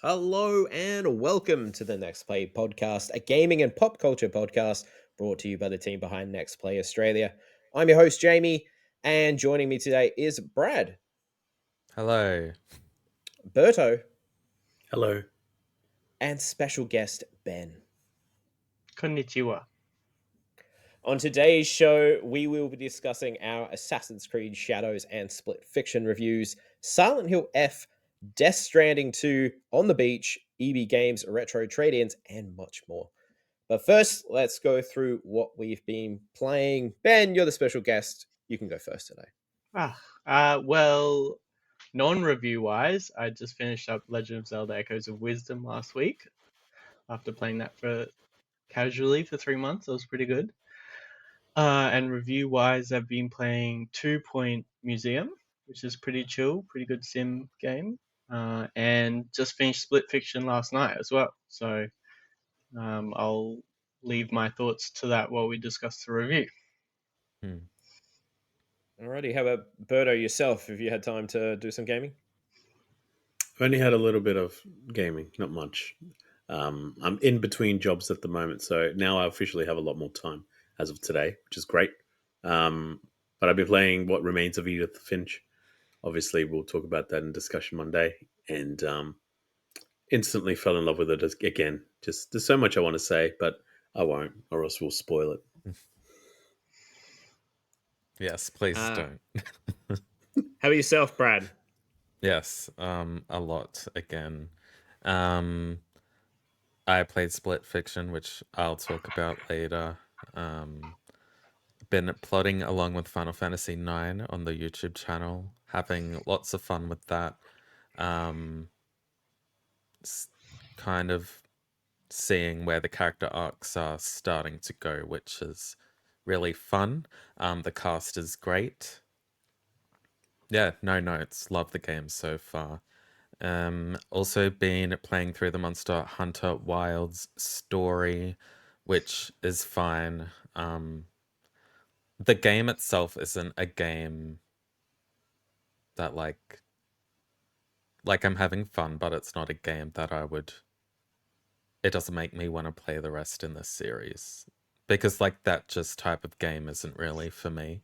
Hello and welcome to the NextPlay Podcast, a gaming and pop culture podcast brought to you by the team behind NextPlay Australia. I'm your host, Jamie, and joining me today is Brad, Hello. Berto, Hello. and special guest, Ben. Konnichiwa. On today's show, we will be discussing our Assassin's Creed Shadows and Split Fiction reviews, Silent Hill F, Death Stranding 2, On the Beach, EB Games retro trade-ins, and much more. But first, let's go through what we've been playing. Ben, you're the special guest. You can go first today. Well, non-review wise, I just finished up Legend of Zelda Echoes of Wisdom last week. After playing that casually for 3 months, it was pretty good. And review wise, I've been playing 2 Point Museum, which is pretty chill, pretty good sim game. And just finished Split Fiction last night as well. So I'll leave my thoughts to that while we discuss the review. Alrighty, how about Berto yourself? Have you had time to do some gaming? I've only had a little bit of gaming, not much. I'm in between jobs at the moment, so now I officially have a lot more time as of today, which is great. But I've been playing What Remains of Edith Finch. Obviously, we'll talk about that in discussion Monday, and instantly fell in love with it again. Just there's so much I want to say, but I won't, or else we'll spoil it. Yes, please don't. How about yourself, Brad? Yes, a lot again. I played Split Fiction, which I'll talk about later. Been plotting along with Final Fantasy IX on the YouTube channel, having lots of fun with that. Kind of seeing where the character arcs are starting to go, which is really fun. The cast is great. Yeah, no notes. Love the game so far. Also been playing through the Monster Hunter Wilds story, which is fine. The game itself isn't a game that like I'm having fun, but it's not a game that it doesn't make me want to play the rest in this series. Because like that just type of game isn't really for me.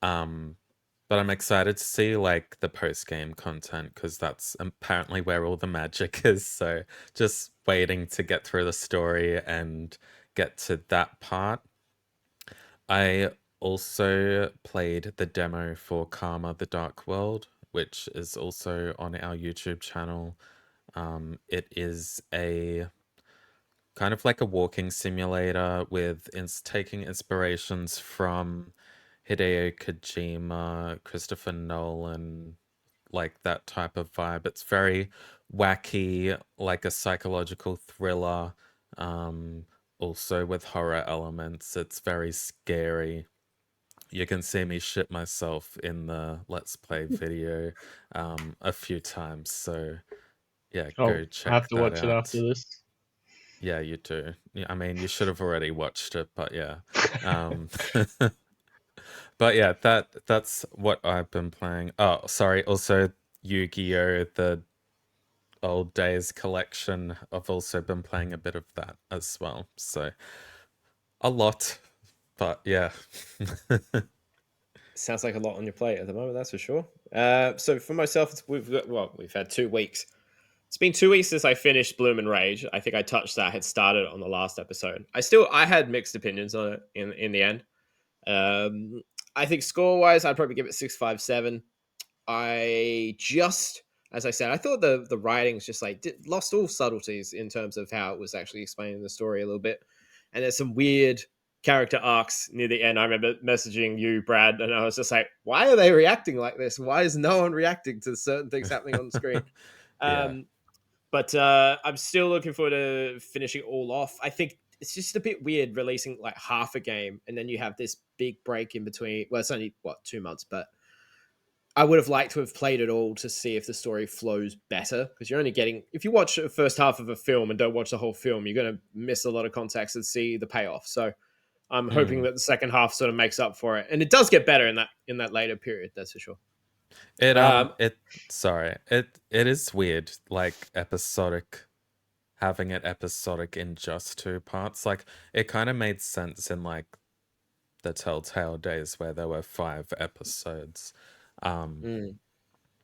But I'm excited to see like the post-game content because that's apparently where all the magic is. So just waiting to get through the story and get to that part. I also played the demo for Karma: The Dark World, which is also on our YouTube channel. It is a kind of like a walking simulator with taking inspirations from Hideo Kojima, Christopher Nolan, like that type of vibe. It's very wacky, like a psychological thriller, also with horror elements. It's very scary. You can see me shit myself in the Let's Play video a few times. So yeah, go check I have to that watch out. it after this. Yeah, you do. I mean, you should have already watched it, but yeah. But yeah, that's what I've been playing. Oh, sorry. Also, Yu-Gi-Oh! The Old Days collection. I've also been playing a bit of that as well. So a lot, but yeah. Sounds like a lot on your plate at the moment, that's for sure. So for myself, we've had 2 weeks. It's been 2 weeks since I finished Bloom and Rage. I think I touched that, had started on the last episode. I had mixed opinions on it in the end. I think score-wise, I'd probably give it 6.57. As I said, I thought the writing's just like lost all subtleties in terms of how it was actually explaining the story a little bit. And there's some weird character arcs near the end. I remember messaging you, Brad, and I was just like, why are they reacting like this? Why is no one reacting to certain things happening on the screen? Yeah. But I'm still looking forward to finishing it all off. I think it's just a bit weird releasing like half a game and then you have this big break in between. Well, it's only 2 months, but I would have liked to have played it all to see if the story flows better, because you're only getting, if you watch the first half of a film and don't watch the whole film, you're going to miss a lot of context and see the payoff. So I'm hoping that the second half sort of makes up for it, and it does get better in that later period. That's for sure. Um, It is weird, like having it episodic in just 2 parts. Like it kind of made sense in like the Telltale days where there were 5 episodes. mm,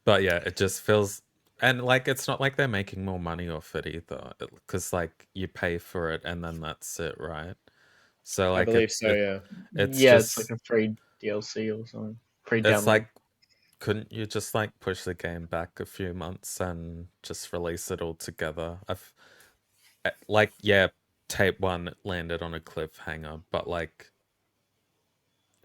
But yeah, it just feels, and like it's not like they're making more money off it either, because like you pay for it and then that's it, right? So I like believe so. Yeah. it's Yeah, it's like just a free DLC or something. Free it's download. like, couldn't you just like push the game back a few months and just release it all together? Like, yeah, tape 1 landed on a cliffhanger, but like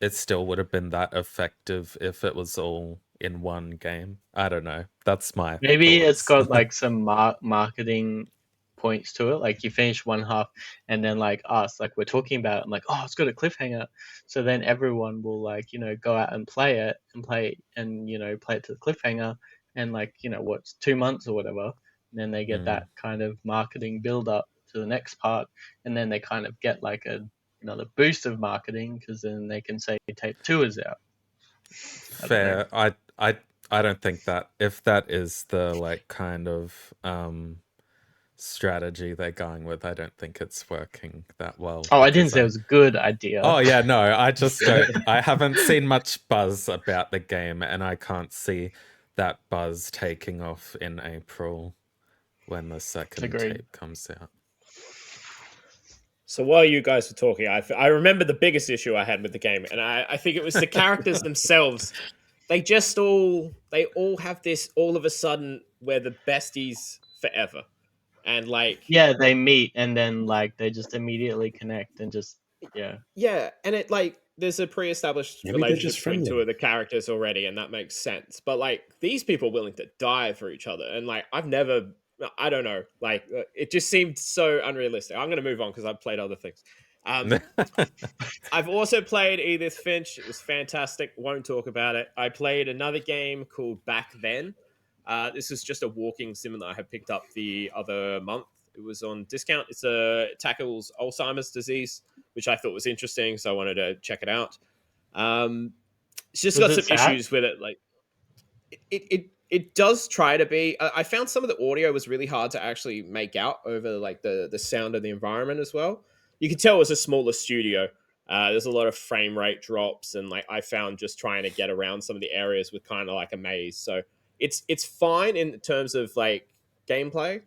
it still would have been that effective if it was all in one game. I don't know. That's my Maybe it's thoughts. got like some marketing points to it. Like you finish one half, and then like us, like we're talking about it, and like, oh, it's got a cliffhanger. So then everyone will like, go out and play it and play it to the cliffhanger, and like, what's 2 months or whatever. And then they get that kind of marketing build up to the next part, and then they kind of get like another boost of marketing because then they can say tape 2 is out. Fair. I don't think that, if that is the like kind of strategy they're going with, I don't think it's working that well. Oh, I didn't because say it was a good idea. Oh yeah, no, I just don't. I haven't seen much buzz about the game, and I can't see that buzz taking off in April when the second Agreed. tape comes out. So while you guys were talking, I remember the biggest issue I had with the game, and I think it was the characters themselves. They all have this all of a sudden we're the besties forever, and like Yeah, they meet and then like they just immediately connect and just yeah, and it like there's a pre-established Maybe they're relationship just between two friendly. of the characters already, and that makes sense. But like these people are willing to die for each other, and like I don't know, like it just seemed so unrealistic. I'm gonna move on because I've played other things. I've also played Edith Finch. It was fantastic. Won't talk about it. I played another game called Back Then. This is just a walking sim that I had picked up the other month. It was on discount. It tackles Alzheimer's disease, which I thought was interesting, so I wanted to check it out. It's just Was got it some sad? issues with it. Like it does try to be. I found some of the audio was really hard to actually make out over like the sound of the environment as well. You could tell it was a smaller studio. There's a lot of frame rate drops, and like I found just trying to get around some of the areas with kind of like a maze. So it's fine in terms of like gameplay,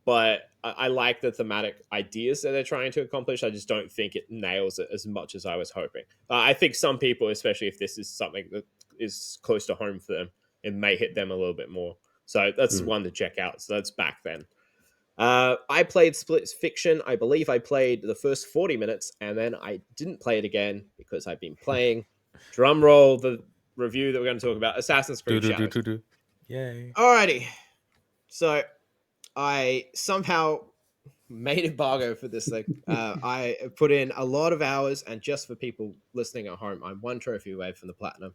but I like the thematic ideas that they're trying to accomplish. I just don't think it nails it as much as I was hoping. I think some people, especially if this is something that is close to home for them, it may hit them a little bit more. So that's one to check out. So that's Back Then. I played Split Fiction. I believe I played the first 40 minutes and then I didn't play it again because I've been playing, drum roll, the review that we're going to talk about, Assassin's Creed Shadows. Yay. Alrighty. So I somehow made embargo for this thing. I put in a lot of hours, and just for people listening at home, I'm 1 trophy away from the platinum.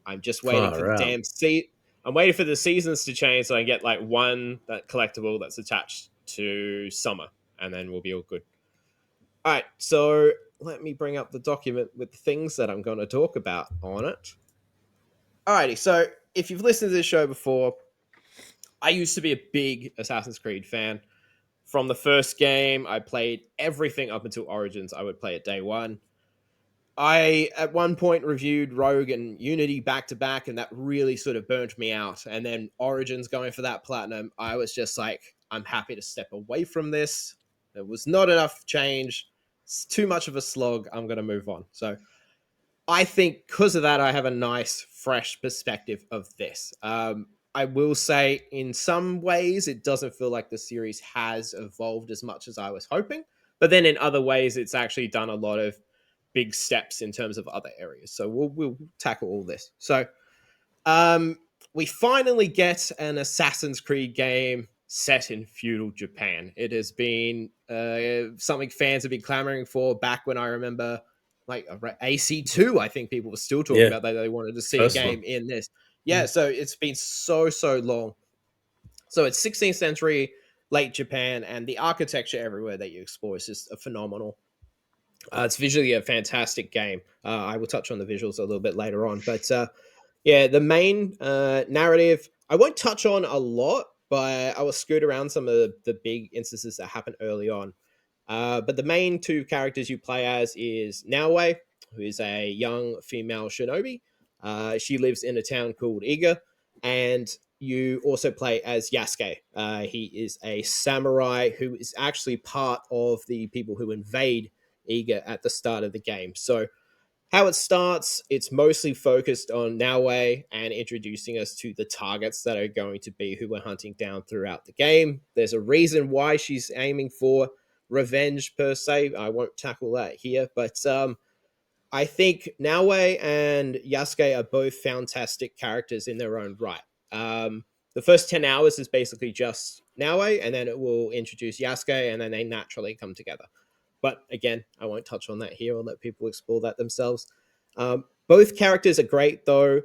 I'm just waiting for the damn seat. I'm waiting for the seasons to change so I can get like one that collectible that's attached to summer, and then we'll be all good. All right, so let me bring up the document with the things that I'm going to talk about on it. Alrighty, so if you've listened to this show before, I used to be a big Assassin's Creed fan. From the first game, I played everything up until Origins. I would play it day one. I, at one point, reviewed Rogue and Unity back to back, and that really sort of burnt me out. And then Origins going for that platinum, I was just like, I'm happy to step away from this. There was not enough change. It's too much of a slog. I'm going to move on. So I think because of that, I have a nice, fresh perspective of this. I will say, in some ways, it doesn't feel like the series has evolved as much as I was hoping. But then in other ways, it's actually done a lot of big steps in terms of other areas. So we'll tackle all this. So we finally get an Assassin's Creed game set in feudal Japan. It has been something fans have been clamoring for back when I remember like AC2. I think people were still talking about that they wanted to see a game in this. Yeah, so it's been so long. So it's 16th century late Japan, and the architecture everywhere that you explore is just phenomenal. It's visually a fantastic game. I will touch on the visuals a little bit later on, but Yeah, the main narrative I won't touch on a lot, but I will scoot around some of the big instances that happen early on. But the main two characters you play as is Naoe, who is a young female shinobi. She lives in a town called Iga, and you also play as Yasuke. He is a samurai who is actually part of the people who invade Iga at the start of the game. So how it starts, it's mostly focused on Naoe and introducing us to the targets that are going to be who we're hunting down throughout the game. There's a reason why she's aiming for revenge per se. I won't tackle that here, but I think Naoe and Yasuke are both fantastic characters in their own right. The first 10 hours is basically just Naoe, and then it will introduce Yasuke, and then they naturally come together. But again, I won't touch on that here. I'll let people explore that themselves. Both characters are great, though.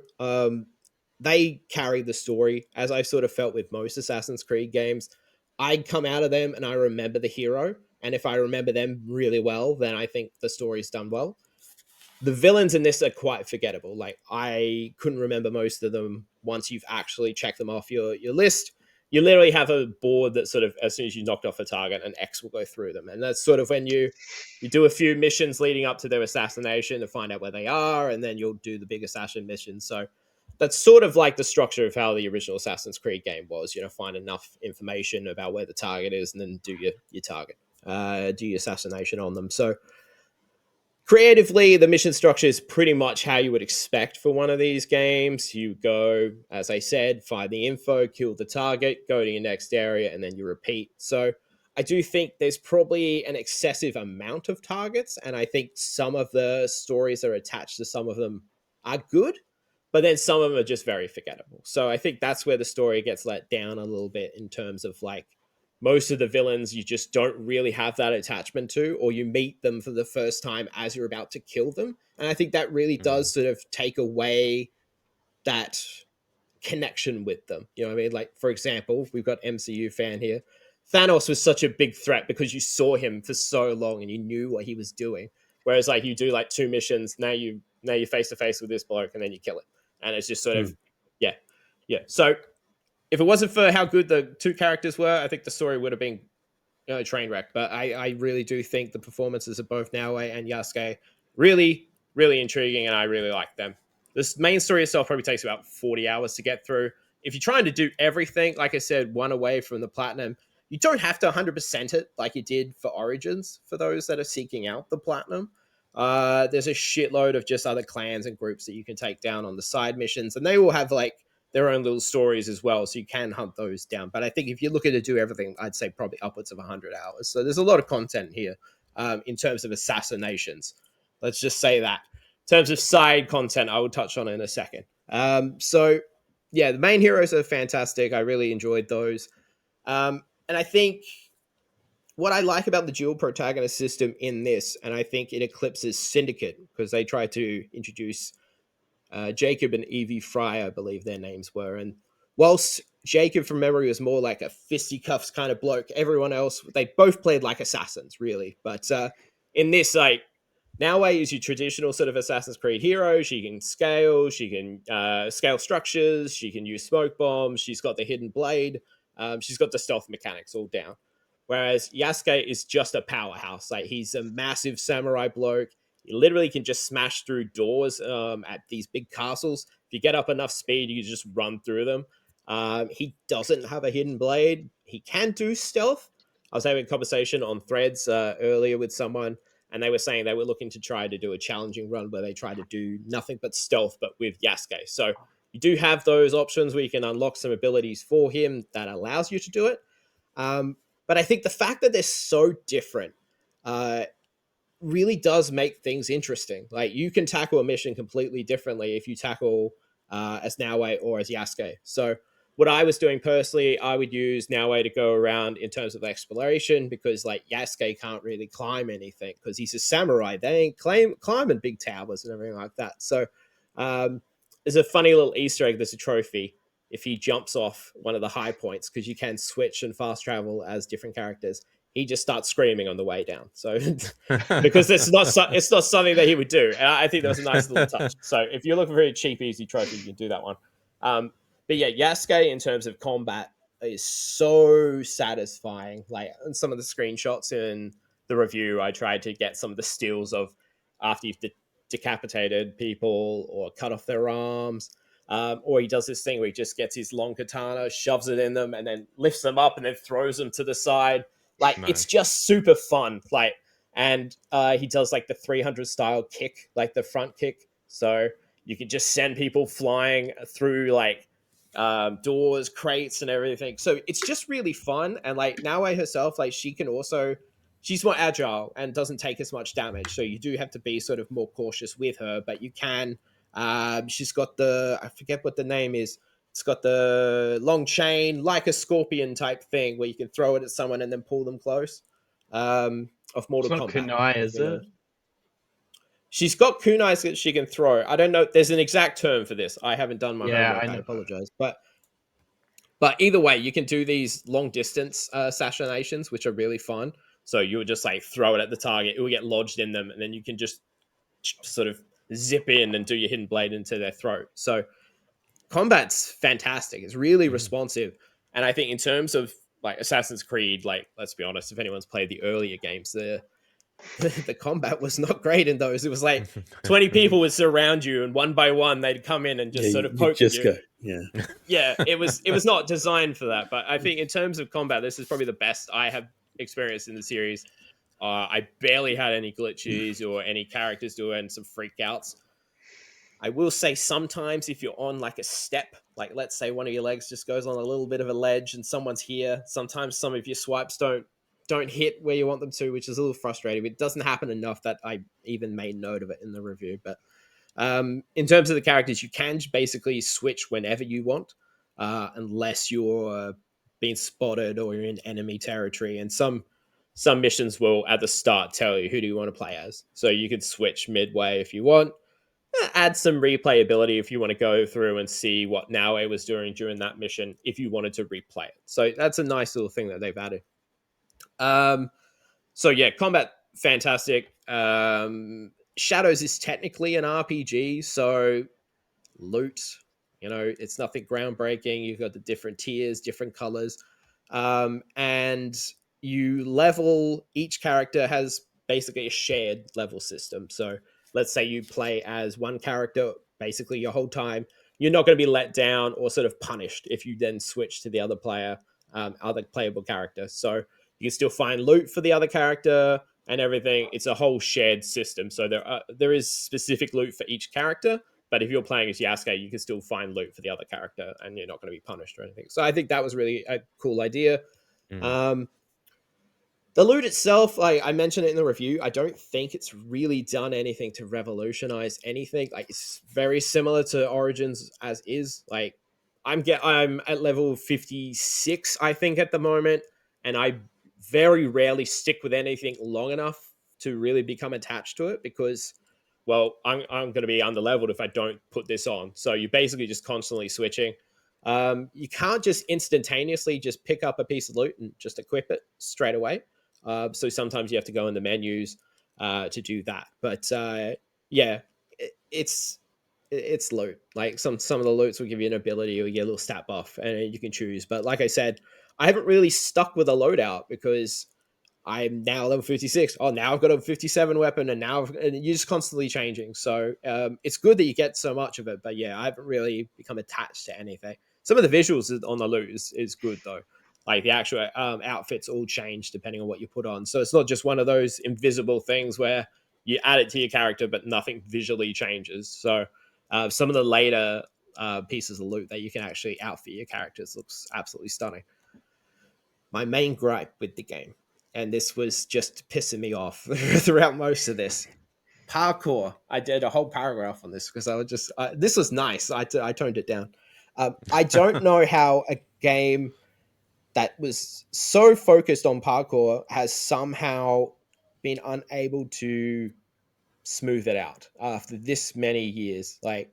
They carry the story, as I've sort of felt with most Assassin's Creed games. I come out of them and I remember the hero. And if I remember them really well, then I think the story's done well. The villains in this are quite forgettable. Like, I couldn't remember most of them once you've actually checked them off your list. You literally have a board that sort of, as soon as you knocked off a target, an X will go through them. And that's sort of when you do a few missions leading up to their assassination to find out where they are, and then you'll do the big assassin mission. So that's sort of like the structure of how the original Assassin's Creed game was. Find enough information about where the target is, and then do your target, do your assassination on them. So creatively, the mission structure is pretty much how you would expect for one of these games. You go, as I said, find the info, kill the target, go to your next area, and then you repeat. So I do think there's probably an excessive amount of targets, and I think some of the stories that are attached to some of them are good, but then some of them are just very forgettable. So I think that's where the story gets let down a little bit in terms of like most of the villains you just don't really have that attachment to, or you meet them for the first time as you're about to kill them. And I think that really does sort of take away that connection with them. You know what I mean? Like, for example, we've got MCU fan here. Thanos was such a big threat because you saw him for so long and you knew what he was doing. Whereas like you do like two missions, now you're face to face with this bloke and then you kill it. And it's just sort of yeah. So if it wasn't for how good the two characters were, I think the story would have been a train wreck. But I really do think the performances of both Naoe and Yasuke really, really intriguing, and I really like them. This main story itself probably takes about 40 hours to get through. If you're trying to do everything, like I said, one away from the platinum, you don't have to 100% it like you did for Origins for those that are seeking out the platinum. There's a shitload of just other clans and groups that you can take down on the side missions, and they will have like their own little stories as well, so you can hunt those down. But I think if you're looking to do everything, I'd say probably upwards of 100 hours. So there's a lot of content here in terms of assassinations. Let's just say that. In terms of side content, I will touch on in a second. So, yeah, the main heroes are fantastic. I really enjoyed those. And I think what I like about the dual protagonist system in this, and I think it eclipses Syndicate, because they try to introduce Jacob and Evie Fry, I believe their names were. And whilst Jacob, from memory, was more like a fisticuffs kind of bloke, everyone else, they both played like assassins, really. But in this, like, Naoe is your traditional sort of Assassin's Creed hero. She can scale, scale structures, she can use smoke bombs, she's got the hidden blade, she's got the stealth mechanics all down. Whereas Yasuke is just a powerhouse. Like, he's a massive samurai bloke. You literally can just smash through doors at these big castles. If you get up enough speed, you can just run through them. He doesn't have a hidden blade. He can do stealth. I was having a conversation on Threads earlier with someone, and they were saying they were looking to try to do a challenging run where they try to do nothing but stealth, but with Yasuke. So you do have those options where you can unlock some abilities for him that allows you to do it. But I think the fact that they're so different really does make things interesting. Like, you can tackle a mission completely differently if you tackle as Naoe or as Yasuke. So what I was doing personally, I would use Naoe to go around in terms of exploration, because like Yasuke can't really climb anything because he's a samurai. They ain't climbing big towers and everything like that. So there's a funny little Easter egg. There's a trophy if he jumps off one of the high points, because you can switch and fast travel as different characters. he just starts screaming on the way down. So because it's not something that he would do, and I think that was a nice little touch. So if you're looking for a cheap, easy trophy, you can do that one. But yeah, Yasuke in terms of combat is so satisfying. Like in some of the screenshots in the review, I tried to get some of the stills of after you've decapitated people or cut off their arms. Or he does this thing where he just gets his long katana, shoves it in them, and then lifts them up and then throws them to the side. Like it's just super fun. Like, and he does like the 300 style kick, like the front kick. So you can just send people flying through like doors, crates, and everything. So it's just really fun. And like Naoe herself, like she's more agile and doesn't take as much damage. So you do have to be sort of more cautious with her, but you can. She's got I forget what the name is. It's got the long chain, like a scorpion type thing, where you can throw it at someone and then pull them close. Of Mortal It's not Kombat. kunai, is it? She's got kunais that she can throw. I don't know. There's an exact term for this. I haven't done my homework. I apologize. But either way, you can do these long distance assassinations, which are really fun. So you would just like throw it at the target. It will get lodged in them, and then you can just sort of zip in and do your hidden blade into their throat. So combat's fantastic. It's really responsive. And I think in terms of like Assassin's Creed, like let's be honest, if anyone's played the earlier games, the combat was not great in those. It was like 20 people would surround you, and one by one they'd come in and just sort of poke you. Go. Yeah, it was not designed for that. But I think in terms of combat, this is probably the best I have experienced in the series. I barely had any glitches or any characters doing some freak outs. I will say sometimes if you're on like a step, like let's say one of your legs just goes on a little bit of a ledge and someone's here, sometimes some of your swipes don't hit where you want them to, which is a little frustrating. It doesn't happen enough that I even made note of it in the review. But in terms of the characters, you can basically switch whenever you want, unless you're being spotted or you're in enemy territory. And some missions will at the start tell you who do you want to play as. So you could switch midway if you want. Add some replayability if you want to go through and see what Naoe was doing during that mission if you wanted to replay it. So that's a nice little thing that they've added. So yeah, combat fantastic. Shadows is technically an RPG, so loot, it's nothing groundbreaking. You've got the different tiers, different colors, and you level. Each character has basically a shared level system. So let's say you play as one character basically your whole time. You're not going to be let down or sort of punished if you then switch to the other playable character. So you can still find loot for the other character and everything. It's a whole shared system. So there is specific loot for each character, but if you're playing as Yasuke, you can still find loot for the other character and you're not going to be punished or anything. So I think that was really a cool idea. The loot itself, like I mentioned it in the review, I don't think it's really done anything to revolutionize anything. Like it's very similar to Origins as is. Like I'm at level 56, I think, at the moment, and I very rarely stick with anything long enough to really become attached to it because, well, I'm going to be underleveled if I don't put this on. So you're basically just constantly switching. You can't just instantaneously just pick up a piece of loot and just equip it straight away. So sometimes you have to go in the menus to do that. But yeah, it's loot. Like some of the loots will give you an ability or you get a little stat buff and you can choose. But like I said, I haven't really stuck with a loadout because I'm now level 56. Oh, now I've got a 57 weapon and and you're just constantly changing. So it's good that you get so much of it. But yeah, I haven't really become attached to anything. Some of the visuals on the loot is good though. Like the actual outfits all change depending on what you put on. So it's not just one of those invisible things where you add it to your character, but nothing visually changes. So some of the later pieces of loot that you can actually outfit your characters looks absolutely stunning. My main gripe with the game, and this was just pissing me off throughout most of this, parkour. I did a whole paragraph on this because I was just, this was nice. I toned it down. I don't know how a game that was so focused on parkour has somehow been unable to smooth it out after this many years. Like,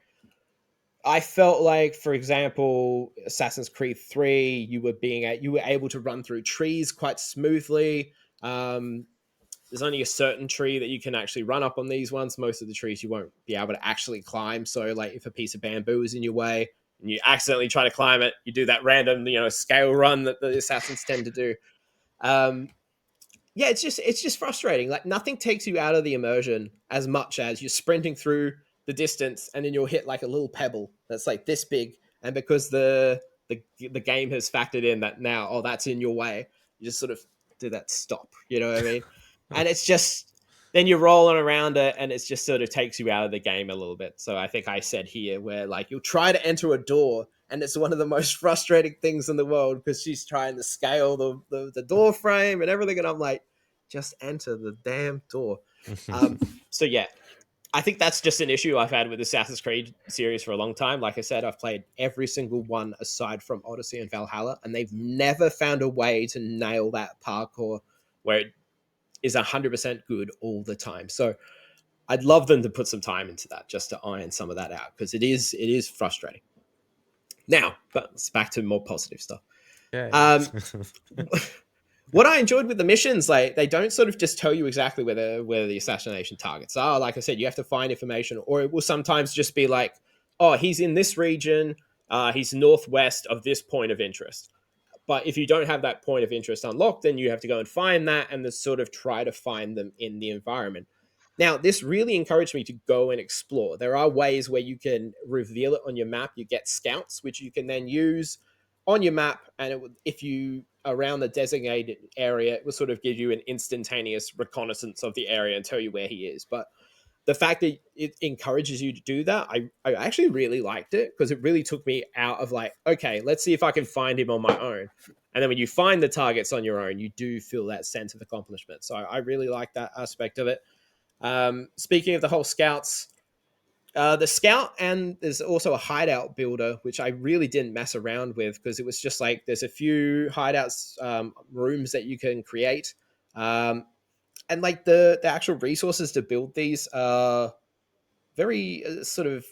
I felt like, for example, Assassin's Creed 3, you were able to run through trees quite smoothly. There's only a certain tree that you can actually run up on these ones. Most of the trees you won't be able to actually climb. So like if a piece of bamboo is in your way and you accidentally try to climb it, you do that random, scale run that the assassins tend to do. Yeah, it's just frustrating. Like nothing takes you out of the immersion as much as you're sprinting through the distance and then you'll hit like a little pebble that's like this big, and because the game has factored in that now, oh, that's in your way, you just sort of do that stop. You know what I mean? And it's just then you're rolling around it, and it's just sort of takes you out of the game a little bit. So I think I said here where like you'll try to enter a door, and it's one of the most frustrating things in the world because she's trying to scale the door frame and everything, and I'm like, just enter the damn door. So yeah, I think that's just an issue I've had with the Assassin's Creed series for a long time. Like I said, I've played every single one aside from Odyssey and Valhalla, and they've never found a way to nail that parkour where it is 100% good all the time. So I'd love them to put some time into that just to iron some of that out, because it is frustrating. Now, but it's back to more positive stuff. Yeah. What I enjoyed with the missions, like they don't sort of just tell you exactly where the assassination targets are. Like I said, you have to find information, or it will sometimes just be like, oh, he's in this region, he's northwest of this point of interest. But if you don't have that point of interest unlocked, then you have to go and find that and then sort of try to find them in the environment. Now, this really encouraged me to go and explore. There are ways where you can reveal it on your map. You get scouts, which you can then use on your map, and if you around the designated area, it will sort of give you an instantaneous reconnaissance of the area and tell you where he is. But the fact that it encourages you to do that, I actually really liked it, because it really took me out of like, okay, let's see if I can find him on my own. And then when you find the targets on your own, you do feel that sense of accomplishment. So I really like that aspect of it. Speaking of the whole scouts, the scout, and there's also a hideout builder, which I really didn't mess around with, because it was just like there's a few hideouts rooms that you can create, and like the actual resources to build these are very sort of,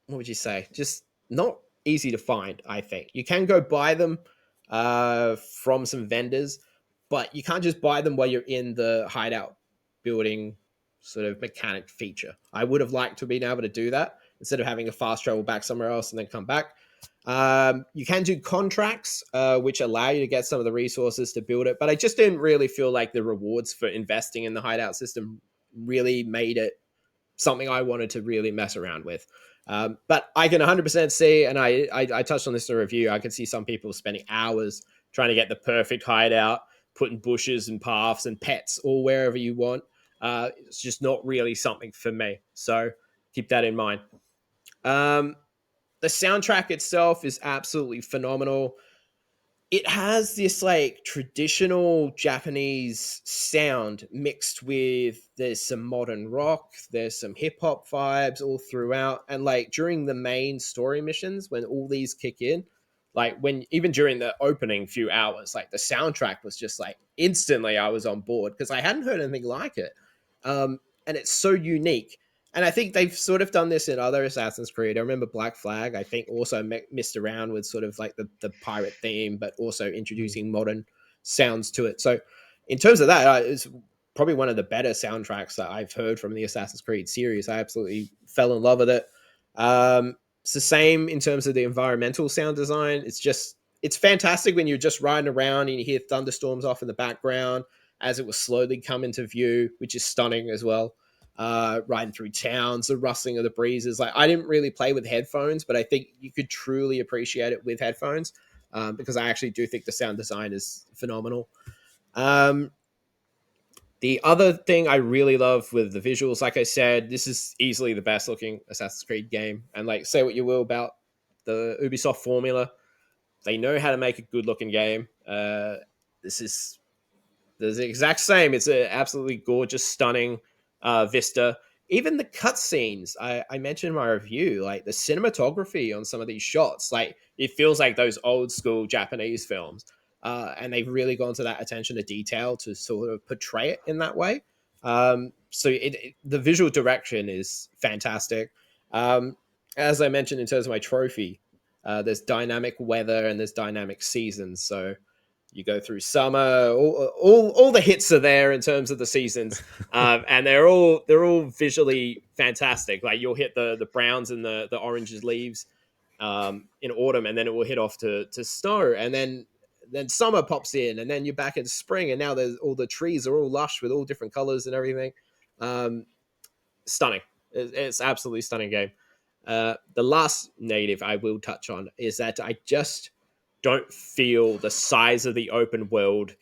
what would you say, just not easy to find. I think you can go buy them from some vendors, but you can't just buy them while you're in the hideout building sort of mechanic feature. I would have liked to have been able to do that instead of having a fast travel back somewhere else and then come back. You can do contracts, which allow you to get some of the resources to build it, but I just didn't really feel like the rewards for investing in the hideout system really made it something I wanted to really mess around with. But I can 100% see, and I touched on this in a review, I can see some people spending hours trying to get the perfect hideout, putting bushes and paths and pets all wherever you want. It's just not really something for me. So keep that in mind. The soundtrack itself is absolutely phenomenal. It has this like traditional Japanese sound mixed with, there's some modern rock, there's some hip hop vibes all throughout. And like during the main story missions, when all these kick in, like when even during the opening few hours, like the soundtrack was just like instantly I was on board, because I hadn't heard anything like it. And it's so unique. And I think they've sort of done this in other Assassin's Creed. I remember Black Flag, I think, also messed around with sort of like the pirate theme, but also introducing modern sounds to it. So in terms of that, it's probably one of the better soundtracks that I've heard from the Assassin's Creed series. I absolutely fell in love with it. It's the same in terms of the environmental sound design. It's fantastic when you're just riding around and you hear thunderstorms off in the background as it will slowly come into view, which is stunning as well. Riding through towns, the rustling of the breezes. Like I didn't really play with headphones, but I think you could truly appreciate it with headphones, because I actually do think the sound design is phenomenal. The other thing I really love with the visuals, like I said, this is easily the best looking Assassin's Creed game. And like, say what you will about the Ubisoft formula, they know how to make a good looking game. This is the exact same. It's an absolutely gorgeous, stunning vista. Even the cutscenes, I mentioned in my review, like the cinematography on some of these shots, like it feels like those old school Japanese films. And they've really gone to that attention to detail to sort of portray it in that way. So the visual direction is fantastic. As I mentioned in terms of my trophy, there's dynamic weather and there's dynamic seasons. So You go through summer. All the hits are there in terms of the seasons, and they're all visually fantastic. Like you'll hit the browns and the oranges leaves in autumn, and then it will hit off to snow, and then summer pops in, and then you're back in spring, and now there's all the trees are all lush with all different colors and everything. Stunning. It's absolutely stunning game. The last negative I will touch on is that I just don't feel the size of the open world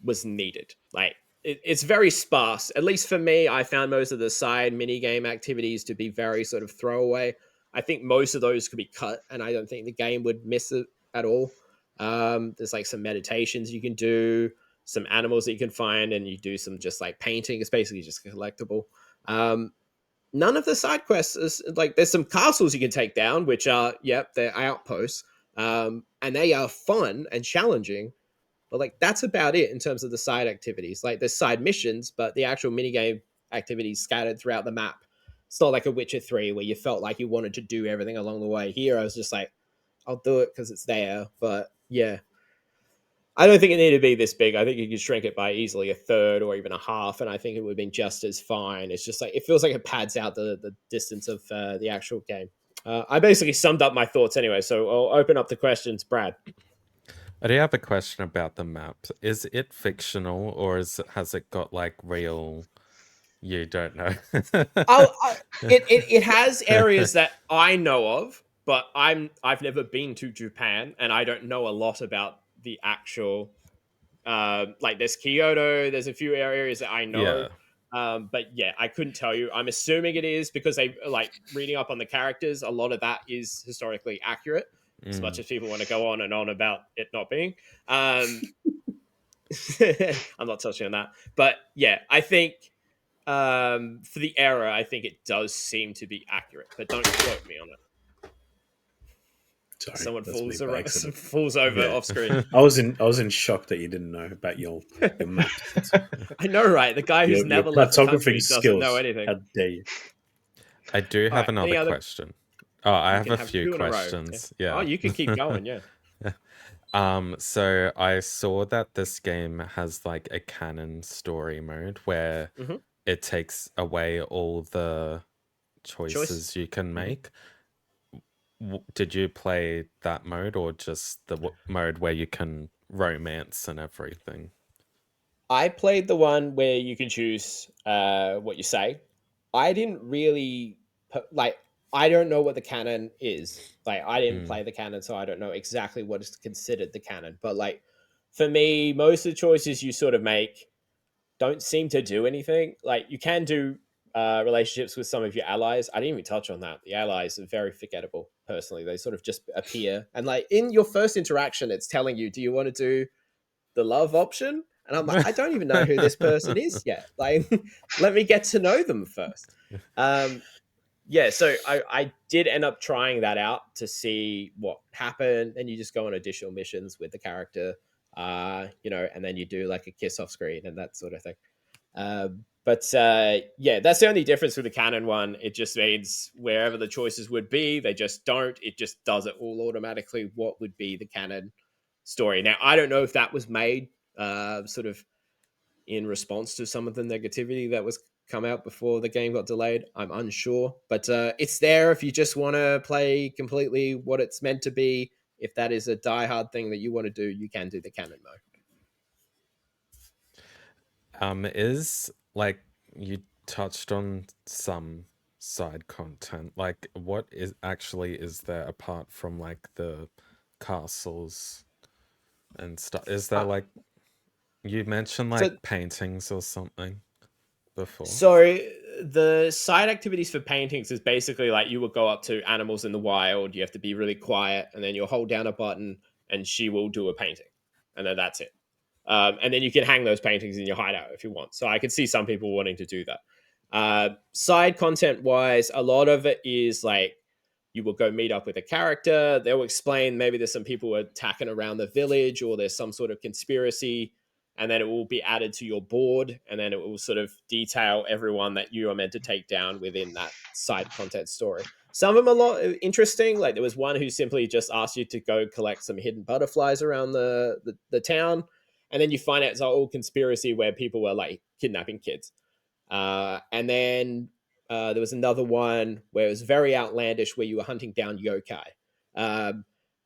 was needed. Like it's very sparse. At least for me, I found most of the side mini game activities to be very sort of throwaway. I think most of those could be cut, and I don't think the game would miss it at all. There's like some meditations you can do, some animals that you can find, and you do some just like painting. It's basically just collectible. None of the side quests is like there's some castles you can take down, which are they're outposts, and they are fun and challenging. But like that's about it in terms of the side activities. Like there's side missions, but the actual minigame activities scattered throughout the map. It's not like a Witcher 3 where you felt like you wanted to do everything along the way. Here I was just like, I'll do it because it's there. But yeah, I don't think it needed to be this big. I think you could shrink it by easily a third or even a half, and I think it would have been just as fine. It's just like it feels like it pads out the distance of the actual game. I basically summed up my thoughts anyway, so I'll open up the questions. Brad. I do have a question about the map. Is it fictional, or has it got like real? You don't know. It has areas that I know of, but I've never been to Japan, and I don't know a lot about the actual like there's Kyoto, there's a few areas that I know. But yeah, I couldn't tell you. I'm assuming it is because they like reading up on the characters, a lot of that is historically accurate, as much as people want to go on and on about it not being. I'm not touching on that. But yeah, I think for the era, I think it does seem to be accurate, but don't quote me on it. Sorry, someone that's falls me by over, accident. falls over Yeah. off screen. I was in shock that you didn't know about your maps. I know, right? The guy who's Your never left the country cartographing doesn't know skills. anything. How dare you? I do have Alright, any another other- question. Oh, I You have can a have few two in a row. questions. Oh, Yeah. you can keep going, yeah. So I saw that this game has like a canon story mode where Mhm. it takes away all the choices you can make. Did you play that mode or just the mode where you can romance and everything? I played the one where you can choose what you say. I didn't really like. I don't know what the canon is. Like, I didn't play the canon, so I don't know exactly what is considered the canon. But like, for me, most of the choices you sort of make don't seem to do anything. Like, you can do relationships with some of your allies. I didn't even touch on that. The allies are very forgettable. Personally, they sort of just appear, and like in your first interaction, it's telling you, do you want to do the love option? And I'm like, I don't even know who this person is yet. Like, let me get to know them first. Yeah, so I did end up trying that out to see what happened. And you just go on additional missions with the character, and then you do like a kiss off screen and that sort of thing. Yeah, that's the only difference with the canon one. It just means wherever the choices would be, they just don't. It just does it all automatically. What would be the canon story? Now, I don't know if that was made sort of in response to some of the negativity that was come out before the game got delayed. I'm unsure, but it's there if you just want to play completely what it's meant to be. If that is a diehard thing that you want to do, you can do the canon mode. Is like you touched on some side content. Like, what is there apart from like the castles and stuff? Is there like you mentioned like paintings or something before? So the side activities for paintings is basically like you will go up to animals in the wild. You have to be really quiet, and then you'll hold down a button, and she will do a painting, and then that's it. And then you can hang those paintings in your hideout if you want. So I can see some people wanting to do that. Side content wise, a lot of it is like you will go meet up with a character. They'll explain maybe there's some people attacking around the village or there's some sort of conspiracy, and then it will be added to your board, and then it will sort of detail everyone that you are meant to take down within that side content story. Some of them are a lot interesting. Like there was one who simply just asked you to go collect some hidden butterflies around the town, and then you find out it's a whole conspiracy where people were like kidnapping kids. And then there was another one where it was very outlandish, where you were hunting down yokai.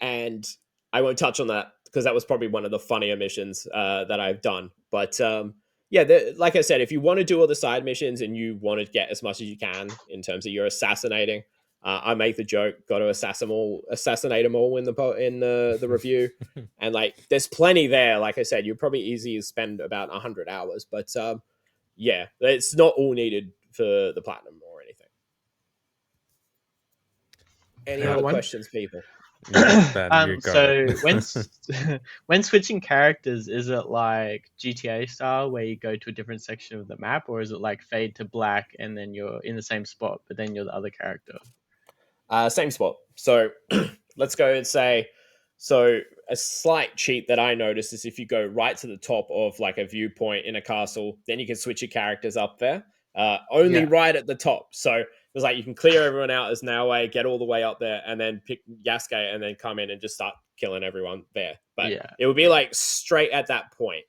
And I won't touch on that because that was probably one of the funnier missions that I've done. But yeah, like I said, if you want to do all the side missions and you want to get as much as you can in terms of your assassinating, I make the joke, got to assassinate them all in the review, and like there's plenty there. Like I said, you're probably easy to spend about 100 hours, but yeah, it's not all needed for the platinum or anything. Any other questions, people? Yeah, Ben, you go. So when switching characters, is it like GTA style where you go to a different section of the map, or is it like fade to black and then you're in the same spot, but then you're the other character? Same spot. So let's go and say, so a slight cheat that I noticed is if you go right to the top of like a viewpoint in a castle, then you can switch your characters up there. Only right at the top. So it's like you can clear everyone out as Naoe, get all the way up there, and then pick Yasuke and then come in and just start killing everyone there. But it would be like straight at that point.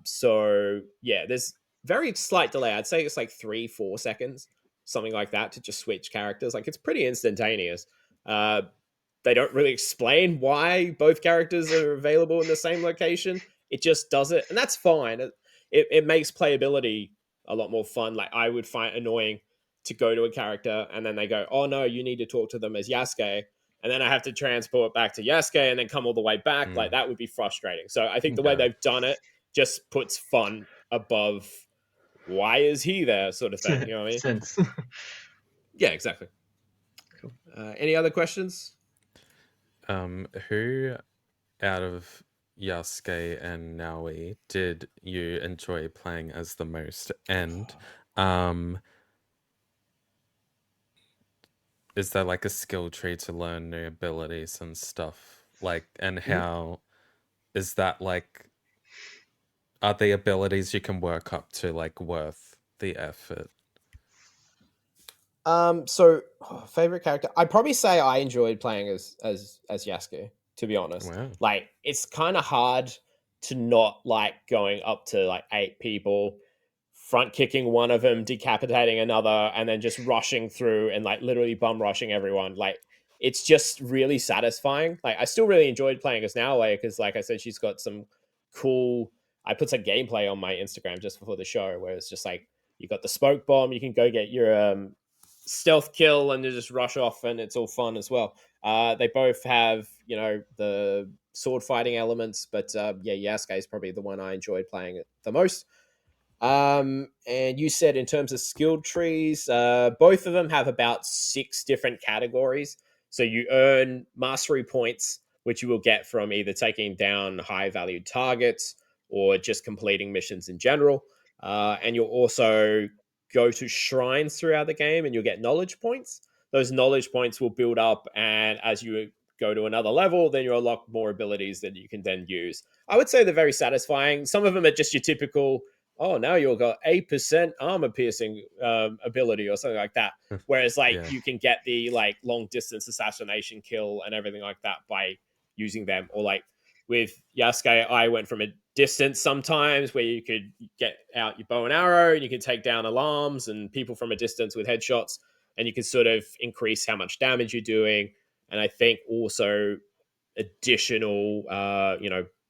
So yeah, there's very slight delay. I'd say it's like 3-4 seconds, something like that, to just switch characters. Like it's pretty instantaneous. They don't really explain why both characters are available in the same location. It just does it, and that's fine. It makes playability a lot more fun. Like I would find annoying to go to a character and then they go, oh no, you need to talk to them as Yasuke, and then I have to transport back to Yasuke and then come all the way back. Like that would be frustrating. So I think the way they've done it just puts fun above why is he there sort of thing. You know what I mean? Sense. Yeah, exactly. Cool. Any other questions? Who out of Yasuke and Naoi did you enjoy playing as the most? And is there like a skill tree to learn new abilities and stuff? Like, and how is that like, are the abilities you can work up to like worth the effort? So favorite character, I'd probably say I enjoyed playing as Yasuke, to be honest. Wow. Like it's kind of hard to not like going up to like 8 people, front kicking one of them, decapitating another, and then just rushing through and like literally bum rushing everyone. Like it's just really satisfying. Like I still really enjoyed playing as Naoe because, like I said, she's got some cool. I put some gameplay on my Instagram just before the show where it's just like you got the smoke bomb, you can go get your stealth kill and you just rush off, and it's all fun as well. They both have, you know, the sword fighting elements, but yeah, Yasuke is probably the one I enjoyed playing it the most. And you said in terms of skill trees, both of them have about 6 different categories. So you earn mastery points, which you will get from either taking down high valued targets or just completing missions in general. And you'll also go to shrines throughout the game and you'll get knowledge points. Those knowledge points will build up, and as you go to another level, then you unlock more abilities that you can then use. I would say they're very satisfying. Some of them are just your typical, oh, now you'll got 8% armor piercing ability or something like that. Whereas like you can get the like long distance assassination kill and everything like that by using them. Or like with Yasuke, I went from a distance sometimes where you could get out your bow and arrow and you can take down alarms and people from a distance with headshots, and you can sort of increase how much damage you're doing. And I think also additional,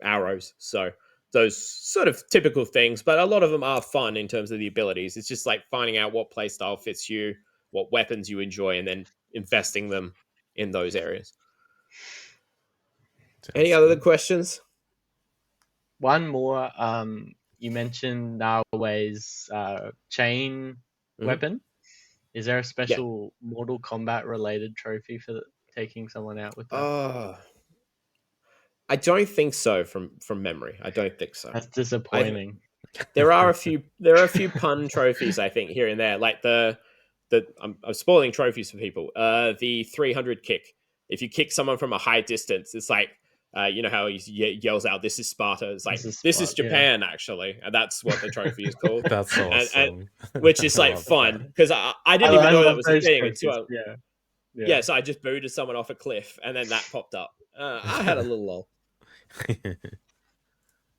arrows. So those sort of typical things, but a lot of them are fun in terms of the abilities. It's just like finding out what playstyle fits you, what weapons you enjoy, and then investing them in those areas. Any other questions? One more. You mentioned Naoe's chain weapon. Is there a special Mortal Kombat related trophy for taking someone out with that? I don't think so. From memory, I don't think so. That's disappointing. There are a few pun trophies, I think, here and there. Like I'm spoiling trophies for people. The 300 kick. If you kick someone from a high distance, it's like, you know how he yells out, "This is Sparta." It's like, this is Japan, actually. And that's what the trophy is called. That's awesome. And which is like fun, because I didn't even know that was a thing until Yeah, so I just booted someone off a cliff, and then that popped up. I had a little lol.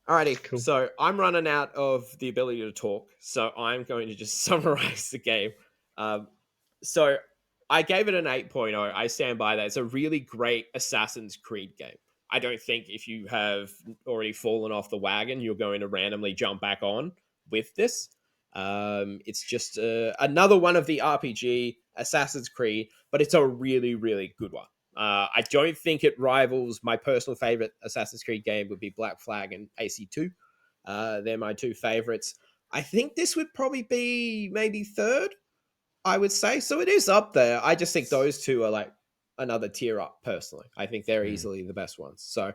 Alrighty, Cool. so I'm running out of the ability to talk, so I'm going to just summarize the game. So I gave it an 8.0. I stand by that. It's a really great Assassin's Creed game. I don't think if you have already fallen off the wagon, you're going to randomly jump back on with this. It's just another one of the RPG Assassin's Creed, but it's a really, really good one. I don't think it rivals my personal favorite Assassin's Creed game would be Black Flag and AC2. They're my two favorites. I think this would probably be maybe third, I would say. So it is up there. I just think those two are like another tier up personally. I think they're easily the best ones. So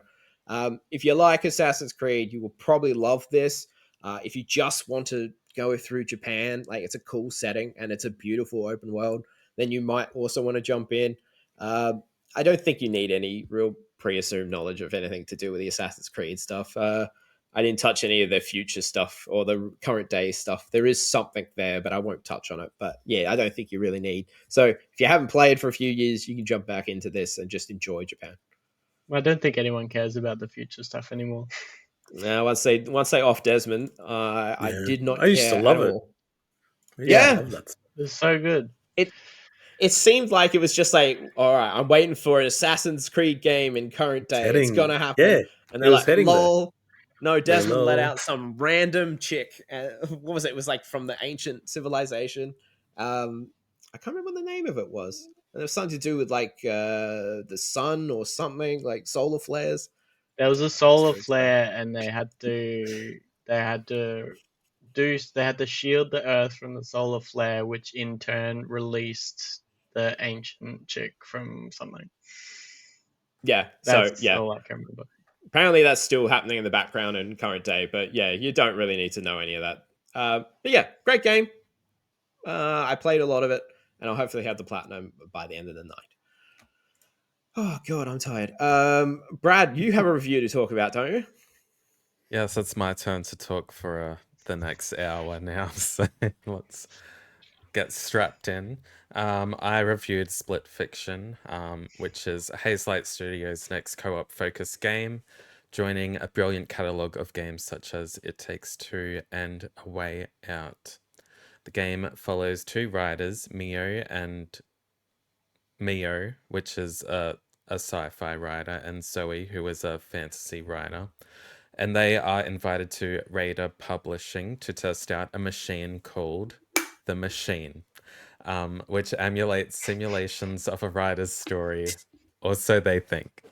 if you like Assassin's Creed, you will probably love this. If you just want to go through Japan, like it's a cool setting and it's a beautiful open world, then you might also want to jump in. I don't think you need any real pre-assumed knowledge of anything to do with the Assassin's Creed stuff. I didn't touch any of the future stuff or the current day stuff. There is something there, but I won't touch on it. But yeah, I don't think you really need. So if you haven't played for a few years, you can jump back into this and just enjoy Japan. I don't think anyone cares about the future stuff anymore. Now, once they off Desmond, I did not. I used to care love at it. all. I love that. It's so good. It seemed like it was just like, all right, I'm waiting for an Assassin's Creed game in current day. It's gonna happen. Yeah, and they're like, lol. there. No, Desmond let lol. out some random chick. What was it? It was like from the ancient civilization. I can't remember what the name of it was. And it was something to do with like the sun or something, like solar flares. There was a solar flare, and they had to shield the Earth from the solar flare, which in turn released the ancient chick from something. Yeah. That's so yeah, all I can remember. Apparently that's still happening in the background in current day, but yeah, you don't really need to know any of that. But yeah, great game. I played a lot of it, and I'll hopefully have the platinum by the end of the night. Oh god, I'm tired. Brad, you have a review to talk about, don't you? Yes, it's my turn to talk for the next hour now, so let's get strapped in. I reviewed Split Fiction, which is Hazelight Studios' next co-op focused game, joining a brilliant catalogue of games such as It Takes Two and A Way Out. The game follows two writers, Mio, which is a sci-fi writer, and Zoe, who is a fantasy writer. And they are invited to Raider Publishing to test out a machine called The Machine, which emulates simulations of a writer's story, or so they think.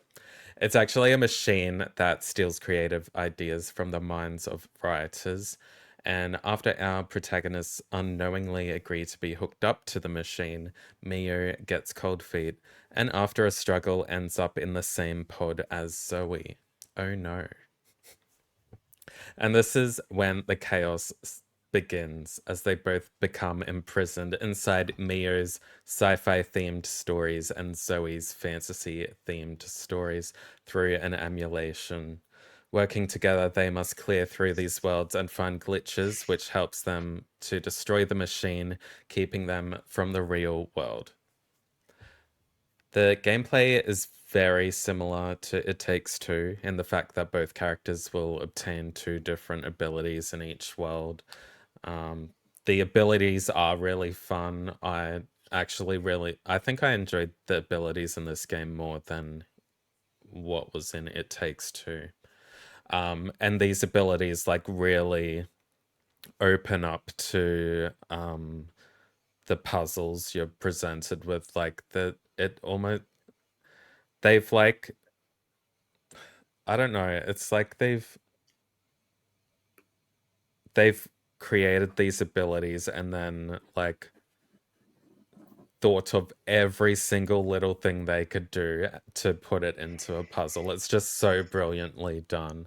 It's actually a machine that steals creative ideas from the minds of writers. And after our protagonists unknowingly agree to be hooked up to the machine, Mio gets cold feet, and after a struggle ends up in the same pod as Zoe. Oh no. And this is when the chaos begins, as they both become imprisoned inside Mio's sci-fi themed stories and Zoe's fantasy themed stories through an emulation. Working together, they must clear through these worlds and find glitches, which helps them to destroy the machine, keeping them from the real world. The gameplay is very similar to It Takes Two in the fact that both characters will obtain two different abilities in each world. The abilities are really fun. I think I enjoyed the abilities in this game more than what was in It Takes Two. And these abilities like really open up to the puzzles you're presented with, like they've like, I don't know, it's like they've created these abilities and then like thought of every single little thing they could do to put it into a puzzle. It's just so brilliantly done.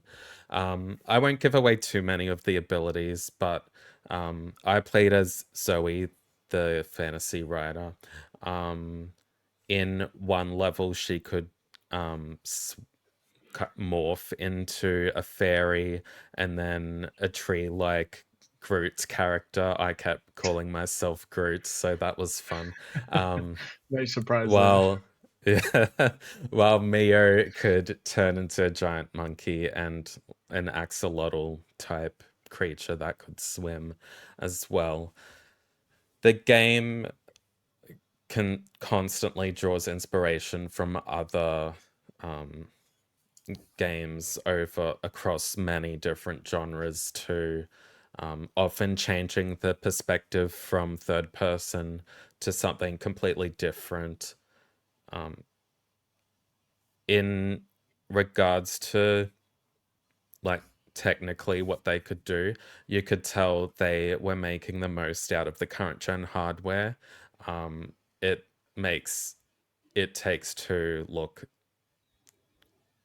I won't give away too many of the abilities, but I played as Zoe, the fantasy writer. In one level, she could morph into a fairy and then a tree-like Groot character. I kept calling myself Groot, so that was fun. No surprise there. While yeah, while Mio could turn into a giant monkey and an axolotl type creature that could swim as well. The game constantly draws inspiration from other games across many different genres too, often changing the perspective from third person to something completely different. In regards to like technically what they could do, you could tell they were making the most out of the current gen hardware. It takes to look,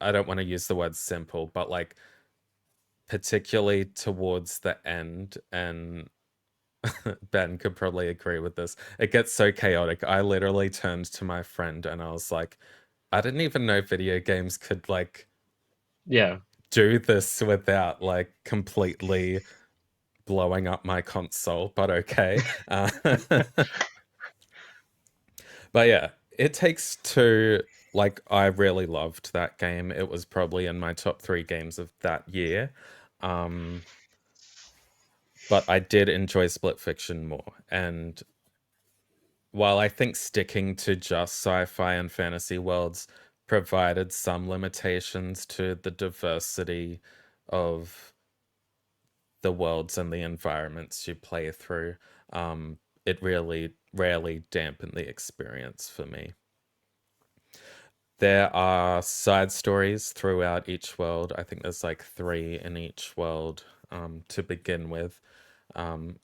I don't want to use the word simple, but like particularly towards the end, and Ben could probably agree with this, it gets so chaotic. I literally turned to my friend and I was like, I didn't even know video games could like Yeah. do this without like completely blowing up my console, but okay. But yeah, It Takes Two, like, I really loved that game. It was probably in my top 3 games of that year. But I did enjoy Split Fiction more. And while I think sticking to just sci-fi and fantasy worlds provided some limitations to the diversity of the worlds and the environments you play through, it really rarely dampened the experience for me. There are side stories throughout each world. I think there's like 3 in each world to begin with.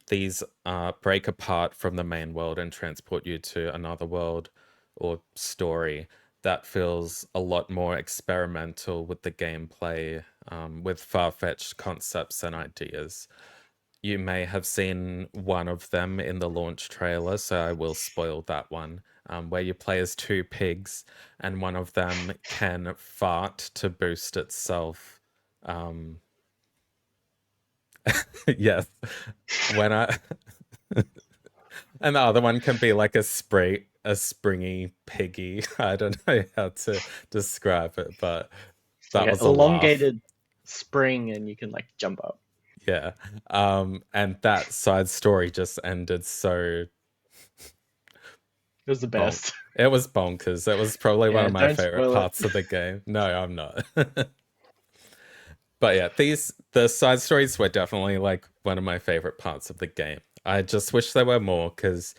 These break apart from the main world and transport you to another world or story that feels a lot more experimental with the gameplay, with far-fetched concepts and ideas. You may have seen one of them in the launch trailer, so I will spoil that one, where you play as 2 pigs, and one of them can fart to boost itself. Yes, when I and the other one can be like a springy piggy. I don't know how to describe it, but that Like was an a laugh. elongated spring, and you can like jump up. Yeah. And that side story just ended so It was the best. It was bonkers. It was probably one Yeah, of my don't favorite spoil it. parts of the game. No, I'm not. But yeah, the side stories were definitely like one of my favorite parts of the game. I just wish there were more, because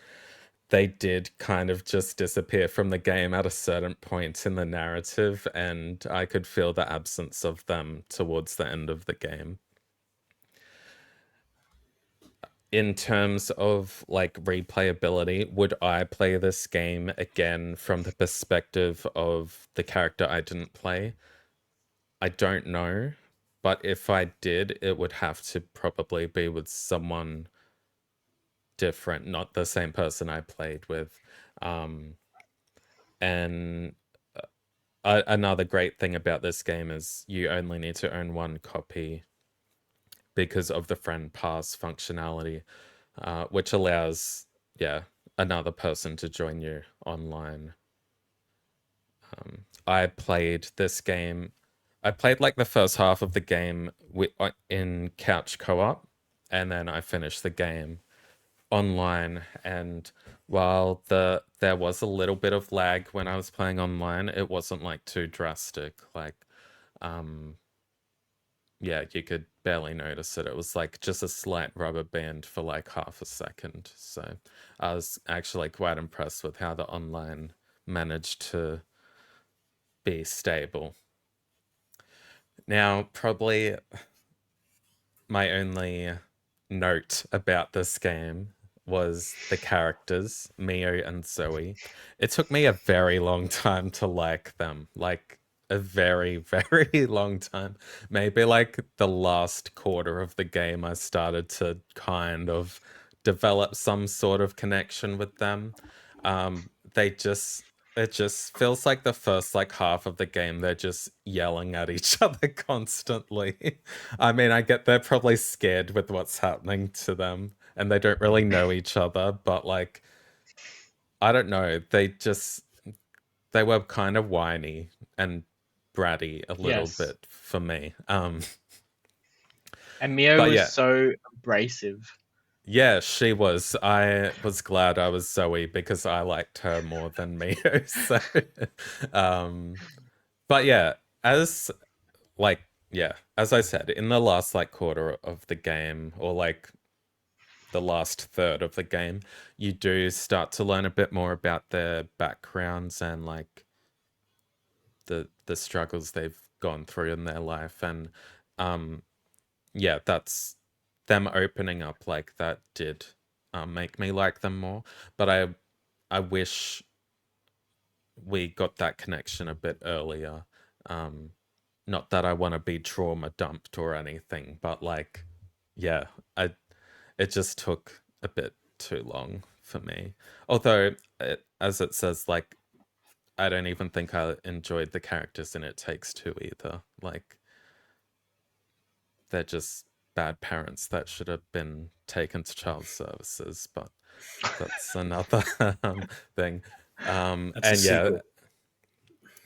they did kind of just disappear from the game at a certain point in the narrative, and I could feel the absence of them towards the end of the game. In terms of like replayability, would I play this game again from the perspective of the character I didn't play? I don't know, but if I did, it would have to probably be with someone different, not the same person I played with. And another great thing about this game is you only need to own 1 copy because of the friend pass functionality, which allows, another person to join you online. I played this game. I played like the first half of the game in couch co-op, and then I finished the game online. And while there was a little bit of lag when I was playing online, it wasn't like too drastic. Like, yeah, you could barely notice it. It was like just a slight rubber band for like half a second. So I was actually quite impressed with how the online managed to be stable. Now, probably my only note about this game was the characters, Mio and Zoe. It took me a very long time to like them. Like, a very, very long time. Maybe like the last quarter of the game, I started to kind of develop some sort of connection with them. They just, It just feels like the first like half of the game they're just yelling at each other constantly. I mean, I get they're probably scared with what's happening to them and they don't really know each other, but like I don't know, they were kind of whiny and bratty a little Yes. bit for me. And Mio But was yeah. so abrasive. Yeah, she was. I was glad I was Zoe because I liked her more than Mio. So, but yeah, as like as I said, in the last like quarter of the game, or like the last third of the game, you do start to learn a bit more about their backgrounds and like the struggles they've gone through in their life, and yeah, that's them opening up like that did make me like them more. But I wish we got that connection a bit earlier. Not that I want to be trauma dumped or anything, but like, yeah, it just took a bit too long for me. Although, as it says, like, I don't even think I enjoyed the characters in It Takes Two either. Like, they're just bad parents that should have been taken to child services, but that's another thing. That's a And yeah, sequel.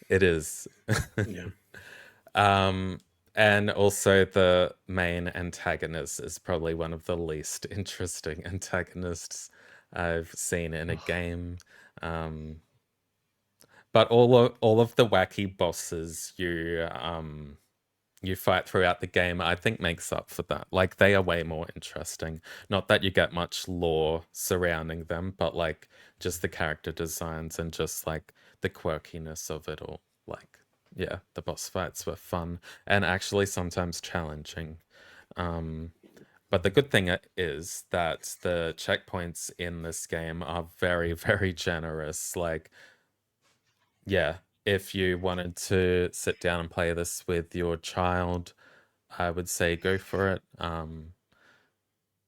it is. Yeah. And also the main antagonist is probably one of the least interesting antagonists I've seen in a game. But all of the wacky bosses you fight throughout the game, I think makes up for that. Like, they are way more interesting. Not that you get much lore surrounding them, but like just the character designs and just like the quirkiness of it all. Like, yeah, the boss fights were fun and actually sometimes challenging. But the good thing is that the checkpoints in this game are very, very generous. Like, yeah, if you wanted to sit down and play this with your child, I would say go for it.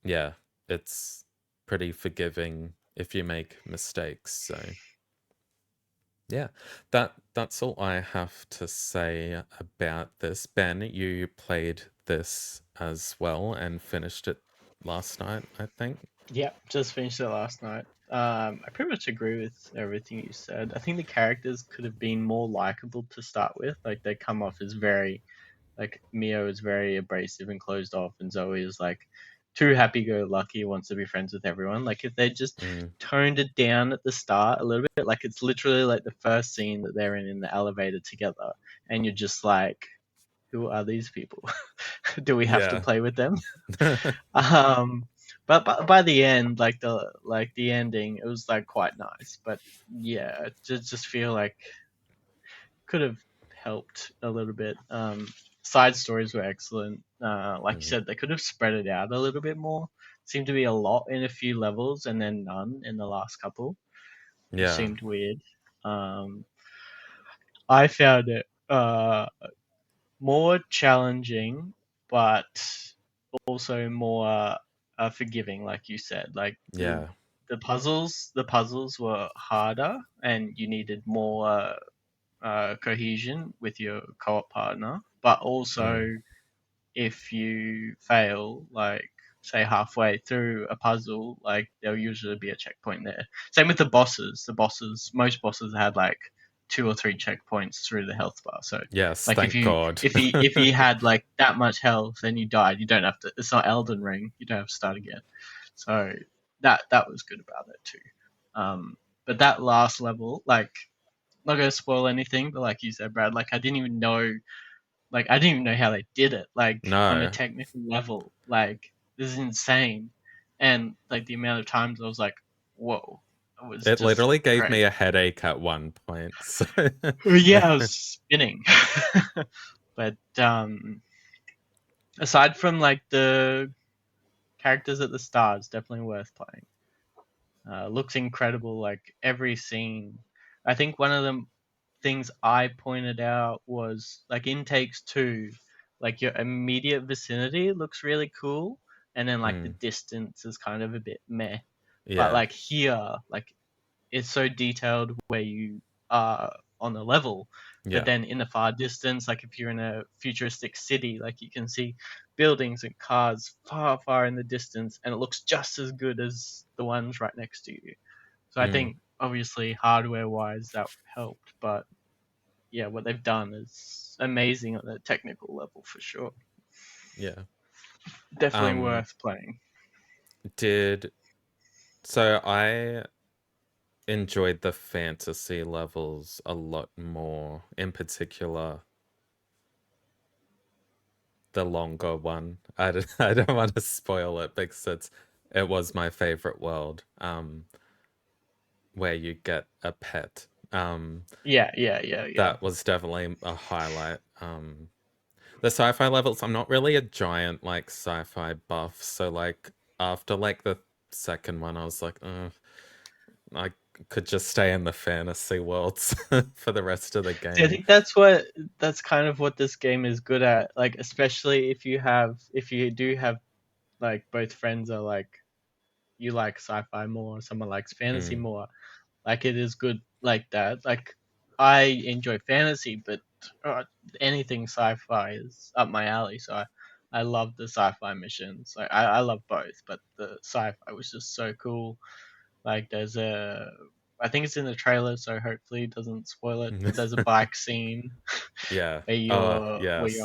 Yeah, it's pretty forgiving if you make mistakes. So yeah, that's all I have to say about this. Ben, you played this as well and finished it last night, I think. Yeah, just finished it last night. I pretty much agree with everything you said. I think the characters could have been more likable to start with. Like, they come off as very, like, Mio is very abrasive and closed off, and Zoe is like too happy-go-lucky, wants to be friends with everyone. Like, if they just toned it down at the start a little bit, like it's literally like the first scene that they're in the elevator together, and you're just like, who are these people? Do we have to Yeah. play with them? But by the end, like the ending, it was like quite nice. But yeah, just feel like could have helped a little bit. Side stories were excellent. Like you said, they could have spread it out a little bit more. Seemed to be a lot in a few levels and then none in the last couple. Which Yeah. seemed weird. I found it more challenging, but also more forgiving, like you said. Like Yeah. the puzzles were harder, and you needed more cohesion with your co-op partner. But also, if you fail, like say halfway through a puzzle, like there'll usually be a checkpoint there. Same with the bosses. Most bosses had like 2 or 3 checkpoints through the health bar. So Yes, like thank God. if he had like that much health and you died, you don't have to. It's not Elden Ring. You don't have to start again. So that was good about it too. But that last level, like, not gonna spoil anything, but like you said, Brad, like I didn't even know how they did it. Like on a No. technical level, like this is insane. And like the amount of times I was like, whoa. It literally gave great. me a headache at one point. So. Yeah, I was spinning. But aside from like the characters at the start, it's definitely worth playing. Looks incredible, like every scene. I think one of the things I pointed out was like in Takes Two, like your immediate vicinity looks really cool, and then like the distance is kind of a bit meh. But Yeah. like here, like it's so detailed where you on a level. Yeah. But then in the far distance, like if you're in a futuristic city, like you can see buildings and cars far, far in the distance, and it looks just as good as the ones right next to you. So I Mm. think obviously hardware-wise that helped, but yeah, what they've done is amazing on a technical level for sure. Yeah. Definitely worth playing. So I enjoyed the fantasy levels a lot more, in particular the longer one. I don't want to spoil it because it was my favorite world, where you get a pet. Yeah. That was definitely a highlight. The sci-fi levels, I'm not really a giant like sci-fi buff, so like after like the second one, I was like, I could just stay in the fantasy worlds for the rest of the I game. think that's kind of what this game is good at. Like especially if you do have like both friends are like you like sci-fi more, someone likes fantasy more. Like it is good like that. Like I enjoy fantasy, but anything sci-fi is up my alley. So I love the sci-fi missions. Like I love both, but the sci-fi was just so cool. Like I think it's in the trailer, so hopefully it doesn't spoil it. But there's a bike scene Yeah. where Yes.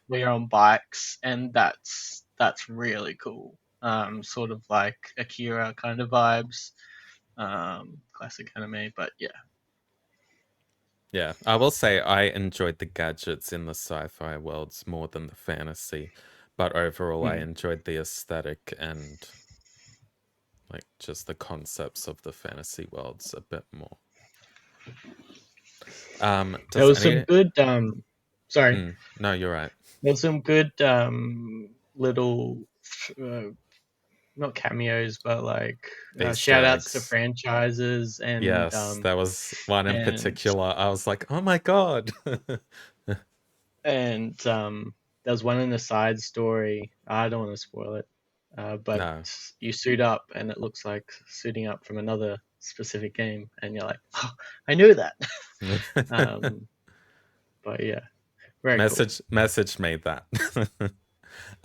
you're on bikes, and that's really cool. Sort of like Akira kind of vibes. Classic anime, but yeah. Yeah. I will say I enjoyed the gadgets in the sci-fi worlds more than the fantasy, but overall I enjoyed the aesthetic and like just the concepts of the fantasy worlds a bit more. There was some good sorry. No, you're right. There's some good little not cameos, but like Easter shout outs to eggs. franchises and Yes, there was one in particular. I was like, oh my god. and there's one in the side story. I don't want to spoil it, but No. you suit up and it looks like suiting up from another specific game, and you're like, oh, I knew that. But yeah, very cool. Message made that.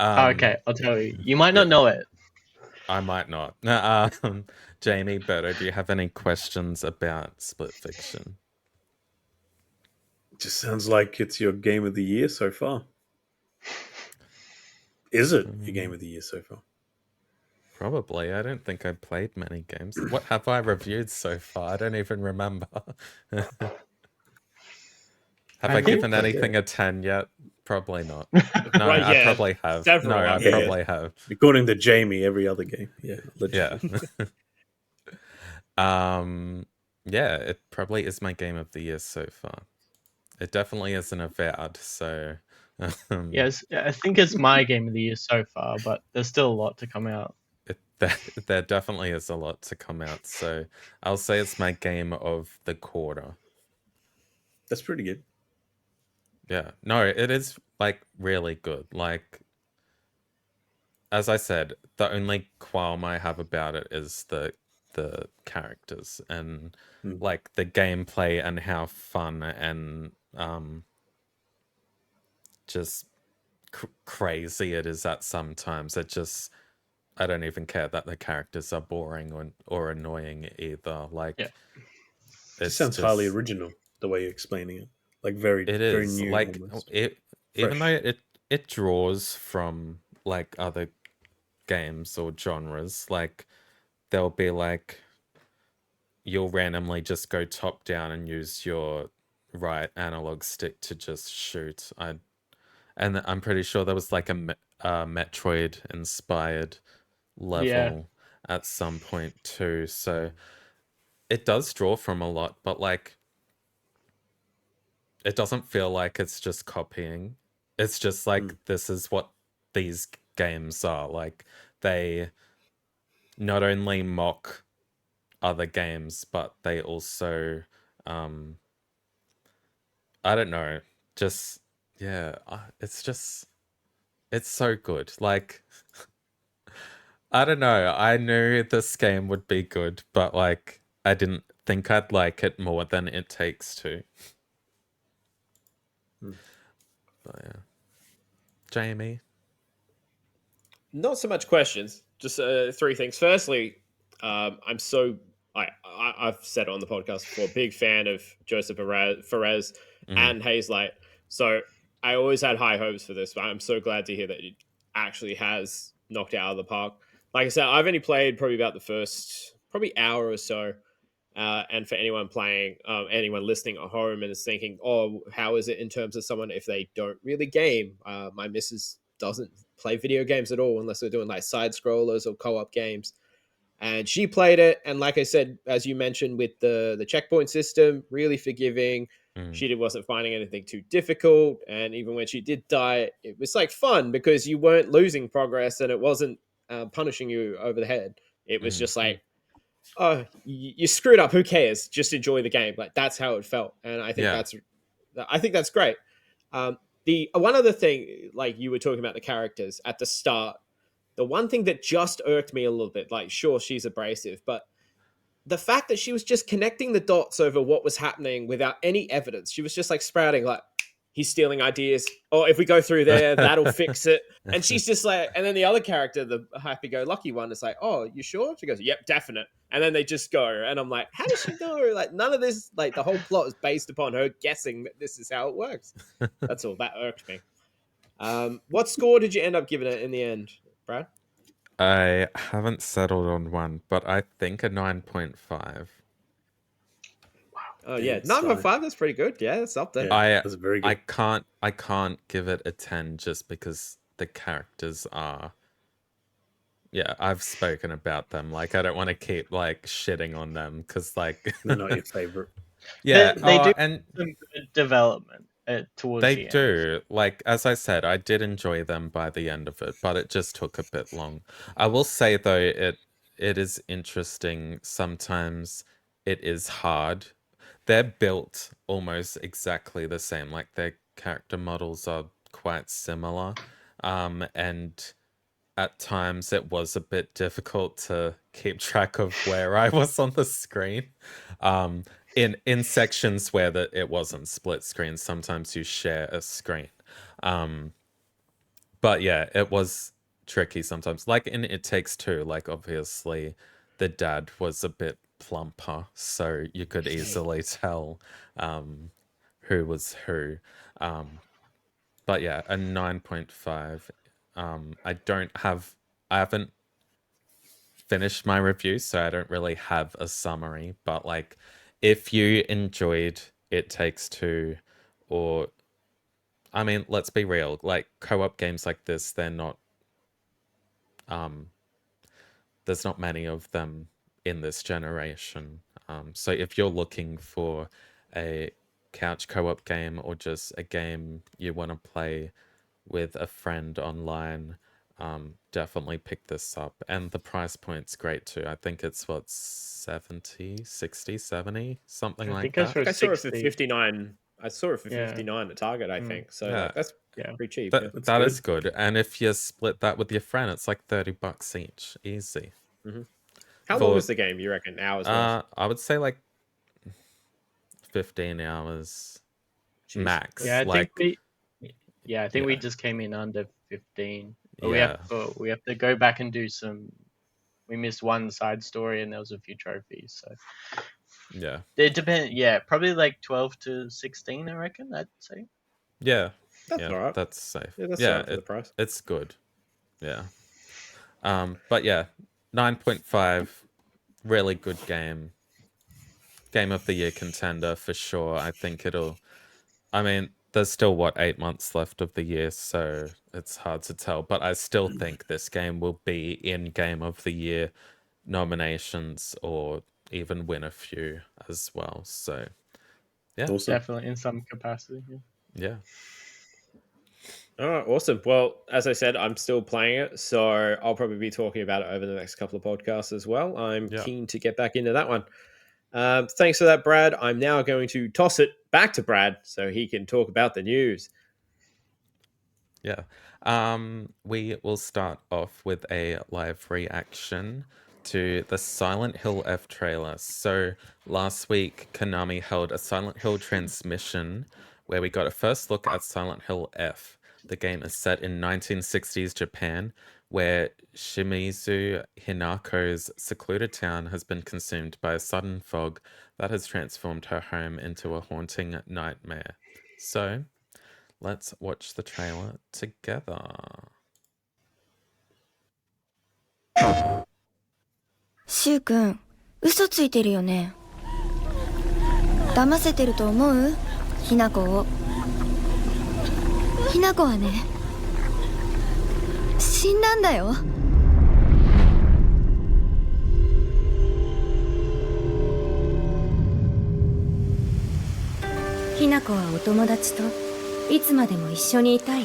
Okay, I'll tell you. You might not know it. I might not. Jamie, Berto, do you have any questions about Split Fiction? Just sounds like it's your game of the year so far. Is it your game of the year so far? Probably. I don't think I've played many games. What have I reviewed so far? I don't even remember. Have I given anything a 10 yet? Probably not. No, Well, I probably have. several, No, I I mean. probably have. According to Jamie, every other game. Yeah. Yeah. Yeah, it probably is my game of the year so far. It definitely isn't Avowed, so Yes, I think it's my game of the year so far, but there's still a lot to come out. there definitely is a lot to come out, so I'll say it's my game of the quarter. That's pretty good. Yeah, no, it is like really good. Like, as I said, the only qualm I have about it is the characters and like the gameplay and how fun and just crazy it is at sometimes. I don't even care that the characters are boring or annoying either. Like, It sounds highly original the way you're explaining it. Like very new. Like almost. Even though it draws from like other games or genres, like there'll be like you'll randomly just go top down and use your right analog stick to just shoot. And I'm pretty sure there was like a Metroid inspired level at some point too. So it does draw from a lot, but like it doesn't feel like it's just copying. It's just like this is what these games are. Like they not only mock other games, but they also I don't know, just it's so good. Like I don't know, I knew this game would be good, but like I didn't think I'd like it more than It Takes Two. Hmm. But yeah. Jamie. Not so much questions, just three things. Firstly, I'm so I've said it on the podcast before, big fan of Joseph Perez and Hazelight. So I always had high hopes for this, but I'm so glad to hear that it actually has knocked it out of the park. Like I said, I've only played probably about the first probably hour or so. And for anyone playing, anyone listening at home and is thinking, oh, how is it in terms of someone if they don't really game? My missus doesn't play video games at all unless they're doing like side scrollers or co-op games. And she played it, and like I said, as you mentioned, with the checkpoint system, really forgiving. She wasn't finding anything too difficult, and even when she did die, it was like fun because you weren't losing progress, and it wasn't punishing you over the head. It was just like, oh, you screwed up. Who cares? Just enjoy the game. Like that's how it felt, and I think that's great. The one other thing, like you were talking about the characters at the start, the one thing that just irked me a little bit, like sure she's abrasive, but the fact that she was just connecting the dots over what was happening without any evidence. She was just like sprouting like, he's stealing ideas. Oh, if we go through there, that'll fix it. And she's just like, and then the other character, the happy-go-lucky one, is like, oh, you sure? She goes, yep, definite. And then they just go. And I'm like, how does she know? Like, none of this, like, the whole plot is based upon her guessing that this is how it works. That's all. That irked me. What score did you end up giving it in the end, Brad? I haven't settled on one, but I think a 9.5. Oh yeah, 9.5. That's pretty good. Yeah, it's up there. Yeah, that's very good. I can't give it a 10 just because the characters are. Yeah, I've spoken about them. Like, I don't want to keep like shitting on them because like They're not your favorite. yeah, They do and some good development towards they the end. do. Like as I said, I did enjoy them by the end of it, but it just took a bit long. I will say though, it is interesting. Sometimes it is hard. They're built almost exactly the same. Like their character models are quite similar, and at times it was a bit difficult to keep track of where I was on the screen. In sections where it wasn't split screen, sometimes you share a screen. But yeah, it was tricky sometimes. Like in It Takes Two, like obviously the dad was a bit plumper, so you could easily tell who was who. But yeah, a 9.5. I haven't finished my review, so I don't really have a summary. But like, if you enjoyed It Takes Two, or I mean, let's be real, like co-op games like this, they're not. There's not many of them in this generation. So if you're looking for a couch co-op game or just a game you want to play with a friend online, definitely pick this up. And the price point's great too. I think it's what, 70, 60, 70, something I like think I that. saw I saw it for 60. 59. I saw it for Yeah. 59 at Target, I think. So Yeah. like, that's Yeah. pretty cheap. That, Yeah. That's that good. is good. And if you split that with your friend, it's like $30 each. Easy. How long is the game, you reckon? Hours worth? I would say like 15 hours Jeez. max. Yeah, I like think we Yeah. just came in under 15. But Yeah. we have to go back and do some. We missed one side story and there was a few trophies. So Yeah. it depends. Yeah, probably like 12 to 16. I reckon. I'd say. Yeah. That's yeah, all right. that's safe. Yeah, that's yeah, all right for the price. it's good. Yeah. But yeah, 9.5, really good game. Game of the year contender for sure. I think I mean, there's still 8 months left of the year, so it's hard to tell, but I still think this game will be in game of the year nominations or even win a few as well. So yeah. Awesome. Definitely in some capacity. Yeah. Yeah. All right, awesome. Well, as I said, I'm still playing it, so I'll probably be talking about it over the next couple of podcasts as well. I'm keen to get back into that one. Thanks for that, Brad. I'm now going to toss it back to Brad so he can talk about the news. Yeah. We will start off with a live reaction to the Silent Hill F trailer. So last week, Konami held a Silent Hill transmission where we got a first look at Silent Hill F. The game is set in 1960s Japan, where Shimizu Hinako's secluded town has been consumed by a sudden fog that has transformed her home into a haunting nightmare. So, let's watch the trailer together. シュウ君、嘘ついてるよね。騙せてると思う？ひなこを。ひなこはね、死んだんだよ。ひなこはお友達といつまでも一緒にいたい。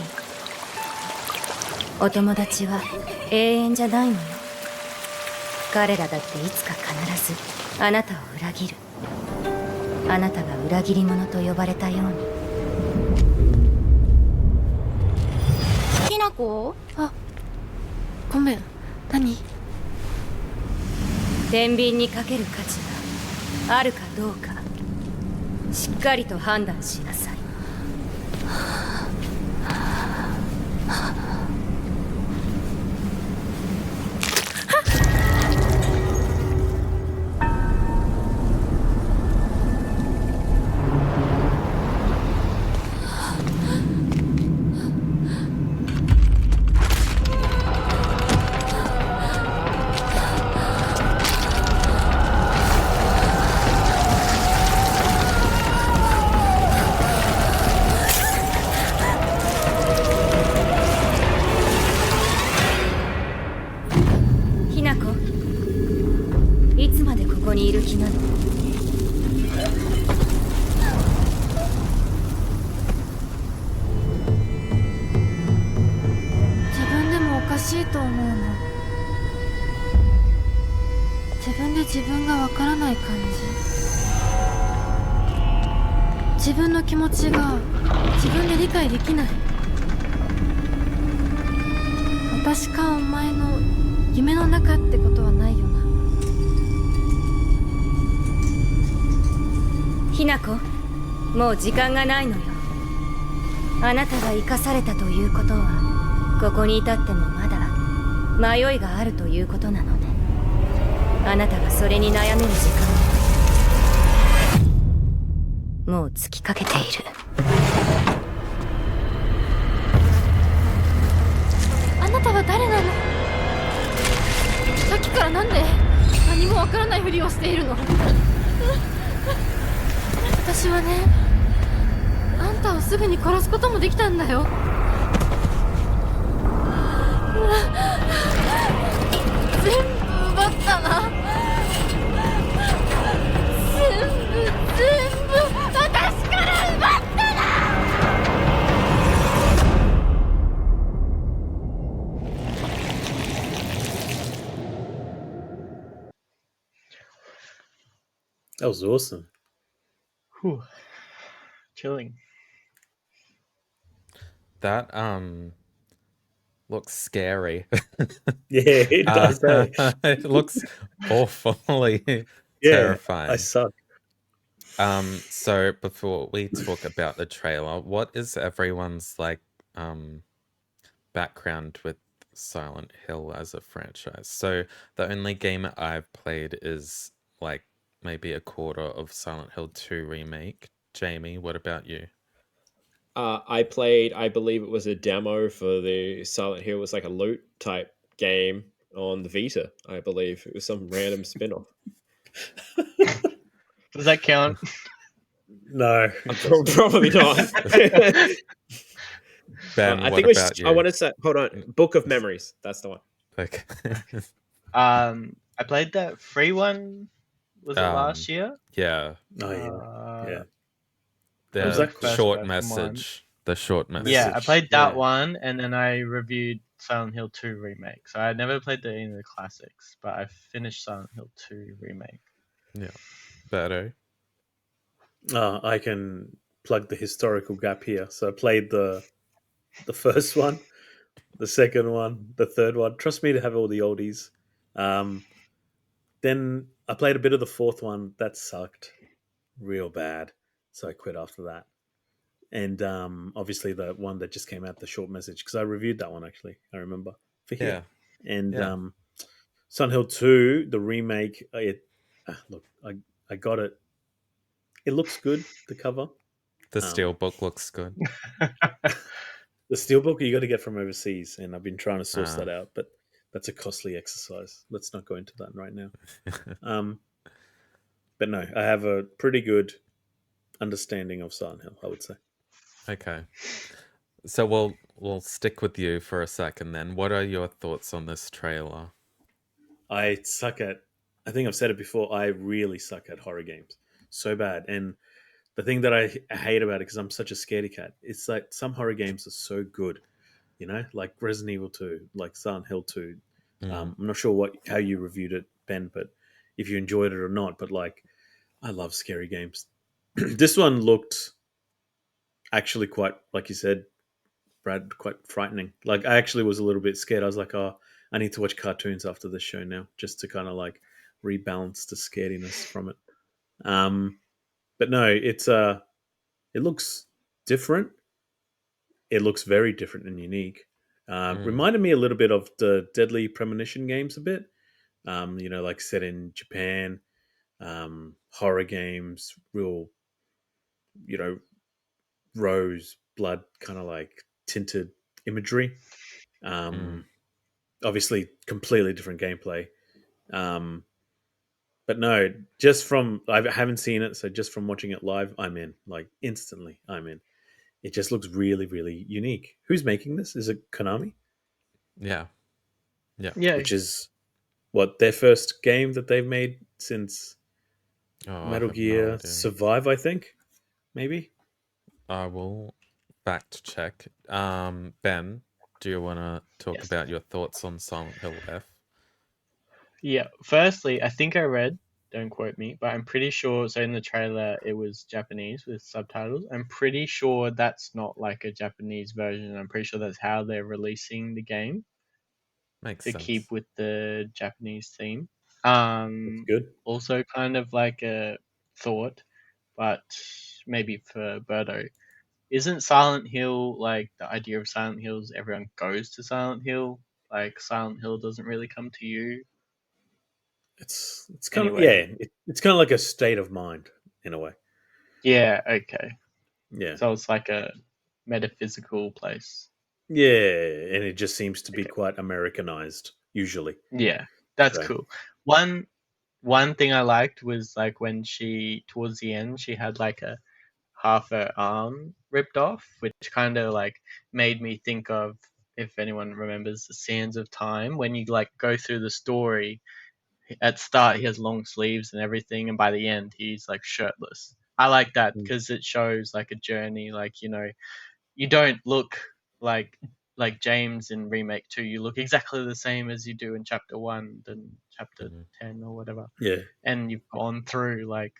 お友達は永遠じゃないのよ。彼らだっていつか必ずあなたを裏切る。あなたが裏切り者と呼ばれたように。ひなこ？あ、ごめん。何？天秤にかける価値があるかどうか、しっかりと判断しなさい。自分がわからない感じ。自分の気持ちが自分で理解できない。私かお前の夢の中ってことはないよな。ひなこ、もう時間がないのよ。あなたが生かされたということは、ここに至ってもまだ迷いがあるということなのね。あなたがそれに悩める時間もう尽きかけている。あなたは誰なの？さっきからなんで何もわからないふりをしているの？私はね、あんたをすぐに殺すこともできたんだよ。全部奪ったな。全部私から奪ったな。That was awesome. Whew. Chilling. That looks scary. Yeah, it does. It looks awfully terrifying. I suck. So before we talk about the trailer, what is everyone's background with Silent Hill as a franchise? So the only game I've played is maybe a quarter of Silent Hill 2 remake. Jamie, what about you? I played, I believe it was a demo for the Silent Hill. It was like a loot type game on the Vita, I believe. It was some random spin-off. Does that count? No. Probably not. Ben, I what think about you? I want to say, hold on, Book of Memories. That's the one. Okay. I played that free one. Was it last year? Yeah. Oh, yeah. Yeah. The Was that short first message. The short message. Yeah, I played that Yeah. one, and then I reviewed Silent Hill 2 Remake. So I never played any of the classics, but I finished Silent Hill 2 Remake. Yeah. Berto. I can plug the historical gap here. So I played the first one, the second one, the third one. Trust me to have all the oldies. Then I played a bit of the fourth one. That sucked real bad. So I quit after that. And obviously the one that just came out, the short message, because I reviewed that one actually. I remember for here. And Yeah. Silent Hill 2, the remake. Look, I got it. It looks good. The cover, The steelbook looks good. the steelbook you got to get from overseas, and I've been trying to source Ah. that out, but that's a costly exercise. Let's not go into that right now. But no, I have a pretty good understanding of Silent Hill, I would say. Okay. So we'll stick with you for a second then. What are your thoughts on this trailer? I think I've said it before, I really suck at horror games. So bad. And the thing that I hate about it, because I'm such a scaredy cat, it's like some horror games are so good, like Resident Evil 2, like Silent Hill 2. I'm not sure how you reviewed it, Ben, but if you enjoyed it or not, but like, I love scary games. This one looked actually quite, like you said, Brad, quite frightening. Like, I actually was a little bit scared. I was like, oh, I need to watch cartoons after this show now, just to kind of like rebalance the scariness from it. But no, it looks different. It looks very different and unique. Reminded me a little bit of the Deadly Premonition games a bit. Like set in Japan, horror games, real, rose blood kind of like tinted imagery. Obviously, completely different gameplay. But no, I haven't seen it, so just from watching it live, I'm in. Like instantly, I'm in. It just looks really, really unique. Who's making this? Is it Konami? Yeah. Which is their first game that they've made since Metal Gear Survive, I think. Maybe. I will back to check. Ben, do you want to talk about your thoughts on Silent Hill F? Yeah. Firstly, I think I read, don't quote me, but I'm pretty sure, so in the trailer it was Japanese with subtitles. I'm pretty sure that's not like a Japanese version. I'm pretty sure that's how they're releasing the game. Makes to sense. keep with the Japanese theme. That's good. Also kind of like a thought, but maybe for Berto. Isn't Silent Hill, like the idea of Silent Hill is everyone goes to Silent Hill? Like Silent Hill doesn't really come to you? It's kind of it's kind of like a state of mind in a way. Yeah, okay. Yeah. So it's like a metaphysical place. Yeah, and it just seems to be quite Americanized usually. Yeah, that's cool. One thing I liked was like when she towards the end she had like a half her arm ripped off, which kind of like made me think of, if anyone remembers, the Sands of Time, when you like go through the story. At start he has long sleeves and everything, and by the end he's like shirtless. I like that because it shows like a journey. Like, you don't look like James in Remake 2. You look exactly the same as you do in Chapter 1 and Chapter 10 or whatever. Yeah. And you've gone through like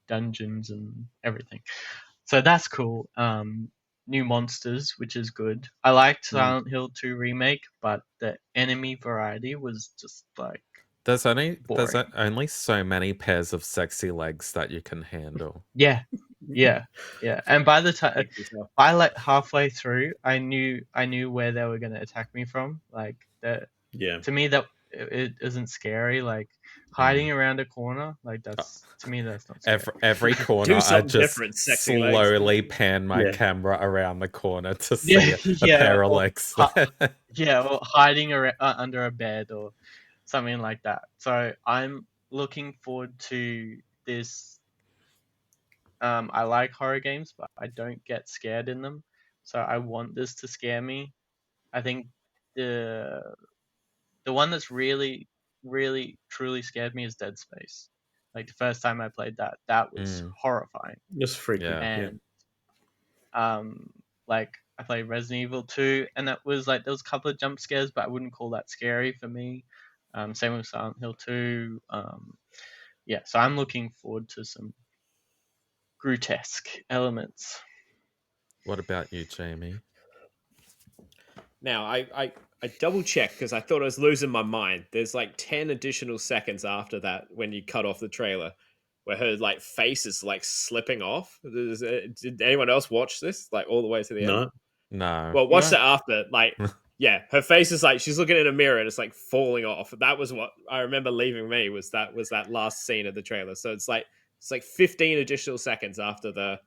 dungeons and everything. So that's cool. New monsters, which is good. I liked Silent Hill 2 Remake, but the enemy variety was just like There's only boring. so many pairs of sexy legs that you can handle. Yeah. And by the time I like halfway through, I knew where they were going to attack me from. Like to me that it isn't scary. Like hiding around a corner, like that's to me that's not scary. Every corner, I just slowly pan my Yeah. camera around the corner to see a Yeah, pair of or legs. or hiding under a bed or something like that. So I'm looking forward to this. I like horror games, but I don't get scared in them. So I want this to scare me. I think the one that's really, really, truly scared me is Dead Space. Like the first time I played that was horrifying. Just freaky. Yeah. And like I played Resident Evil 2, and that was like there was a couple of jump scares, but I wouldn't call that scary for me. Same with Silent Hill 2. So I'm looking forward to some grotesque elements. What about you, Jamie? Now, double checked because I thought I was losing my mind. There's like 10 additional seconds after that when you cut off the trailer where her like face is like slipping off. Did anyone else watch this like all the way to the end? No, No. Well, watch No. it after. Like, yeah, her face is like she's looking in a mirror and it's like falling off. That was what I remember leaving me was that last scene of the trailer. So it's like 15 additional seconds after the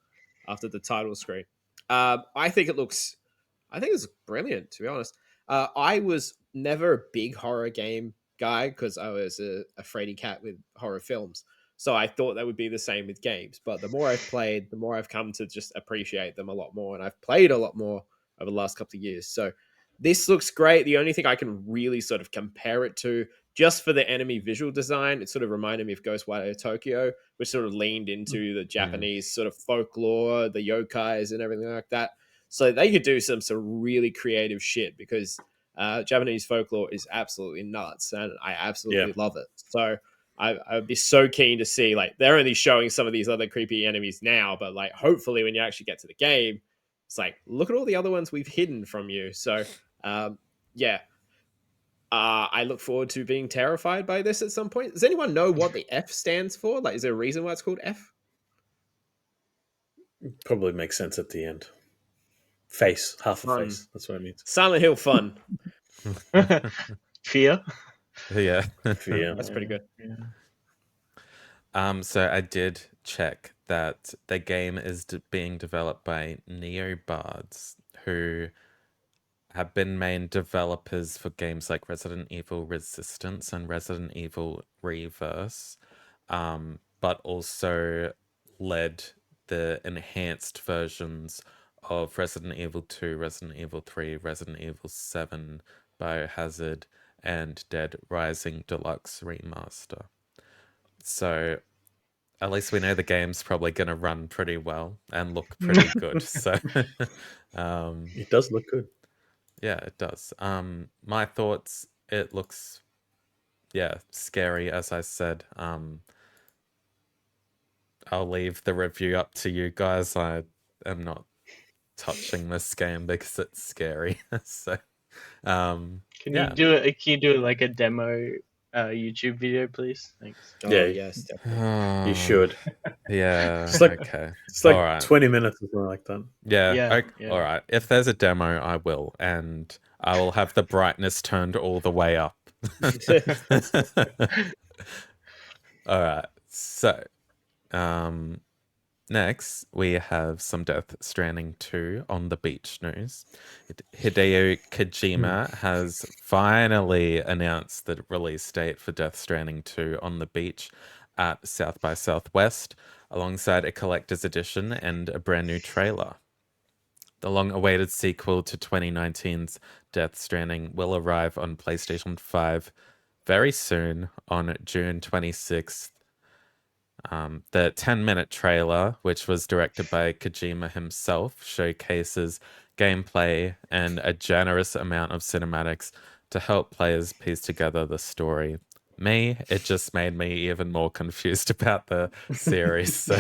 title screen. I think it's brilliant, to be honest. I was never a big horror game guy because I was a fraidy cat with horror films. So I thought that would be the same with games. But the more I've played, the more I've come to just appreciate them a lot more. And I've played a lot more over the last couple of years. So this looks great. The only thing I can really sort of compare it to, just for the enemy visual design, it sort of reminded me of Ghostwire Tokyo, which sort of leaned into the Japanese sort of folklore, the yokais and everything like that. So they could do some really creative shit because Japanese folklore is absolutely nuts and I absolutely love it. So I would be so keen to see, like, they're only showing some of these other creepy enemies now, but like hopefully when you actually get to the game, it's like, look at all the other ones we've hidden from you. So I look forward to being terrified by this at some point. Does anyone know what the F stands for? Like, is there a reason why it's called F? probably makes sense at the end. Face, half a Fun. face. That's what it means. Silent Hill fun. Fear. Yeah. Yeah. That's pretty good. Yeah. So I did check that the game is being developed by NeoBards, who have been main developers for games like Resident Evil Resistance and Resident Evil Reverse, but also led the enhanced versions of Resident Evil 2, Resident Evil 3, Resident Evil 7, Biohazard, and Dead Rising Deluxe Remaster. So at least we know the game's probably going to run pretty well and look pretty good. So It does look good. yeah, it does. My thoughts, it looks, scary, as I said. I'll leave the review up to you guys. I am not touching this game because it's scary. So, Can you do it? Can you do like a demo YouTube video, please? Thanks. Oh, Yeah. yes, definitely. You should. Yeah. It's like- okay. It's like All right. 20 minutes or something like that. Yeah. Yeah, Okay, yeah. all right. If there's a demo, I will, and I will have the brightness turned all the way up. All right. So, next we have some Death Stranding 2 on the beach news. Hideo Kojima has finally announced the release date for Death Stranding 2 on the beach at South by Southwest, alongside a collector's edition and a brand new trailer. The long-awaited sequel to 2019's Death Stranding will arrive on PlayStation 5 very soon on June 26th. The 10-minute trailer, which was directed by Kojima himself, showcases gameplay and a generous amount of cinematics to help players piece together the story. It just made me even more confused about the series. So,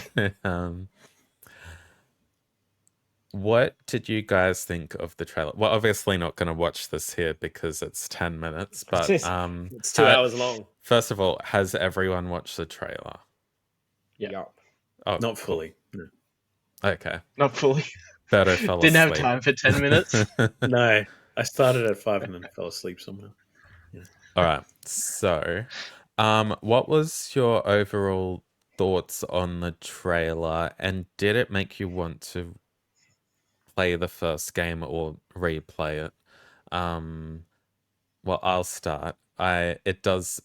what did you guys think of the trailer? Well, obviously not going to watch this here because it's 10 minutes, but It's 2 hours long. first of all, has everyone watched the trailer? Yeah. Yup. Oh, Not fully. No. okay. Not fully. Berto fell Didn't have asleep. time for 10 minutes. No, I started at 5 and then fell asleep somehow. All right. So, what was your overall thoughts on the trailer, and did it make you want to play the first game or replay it? Well, I'll start. It does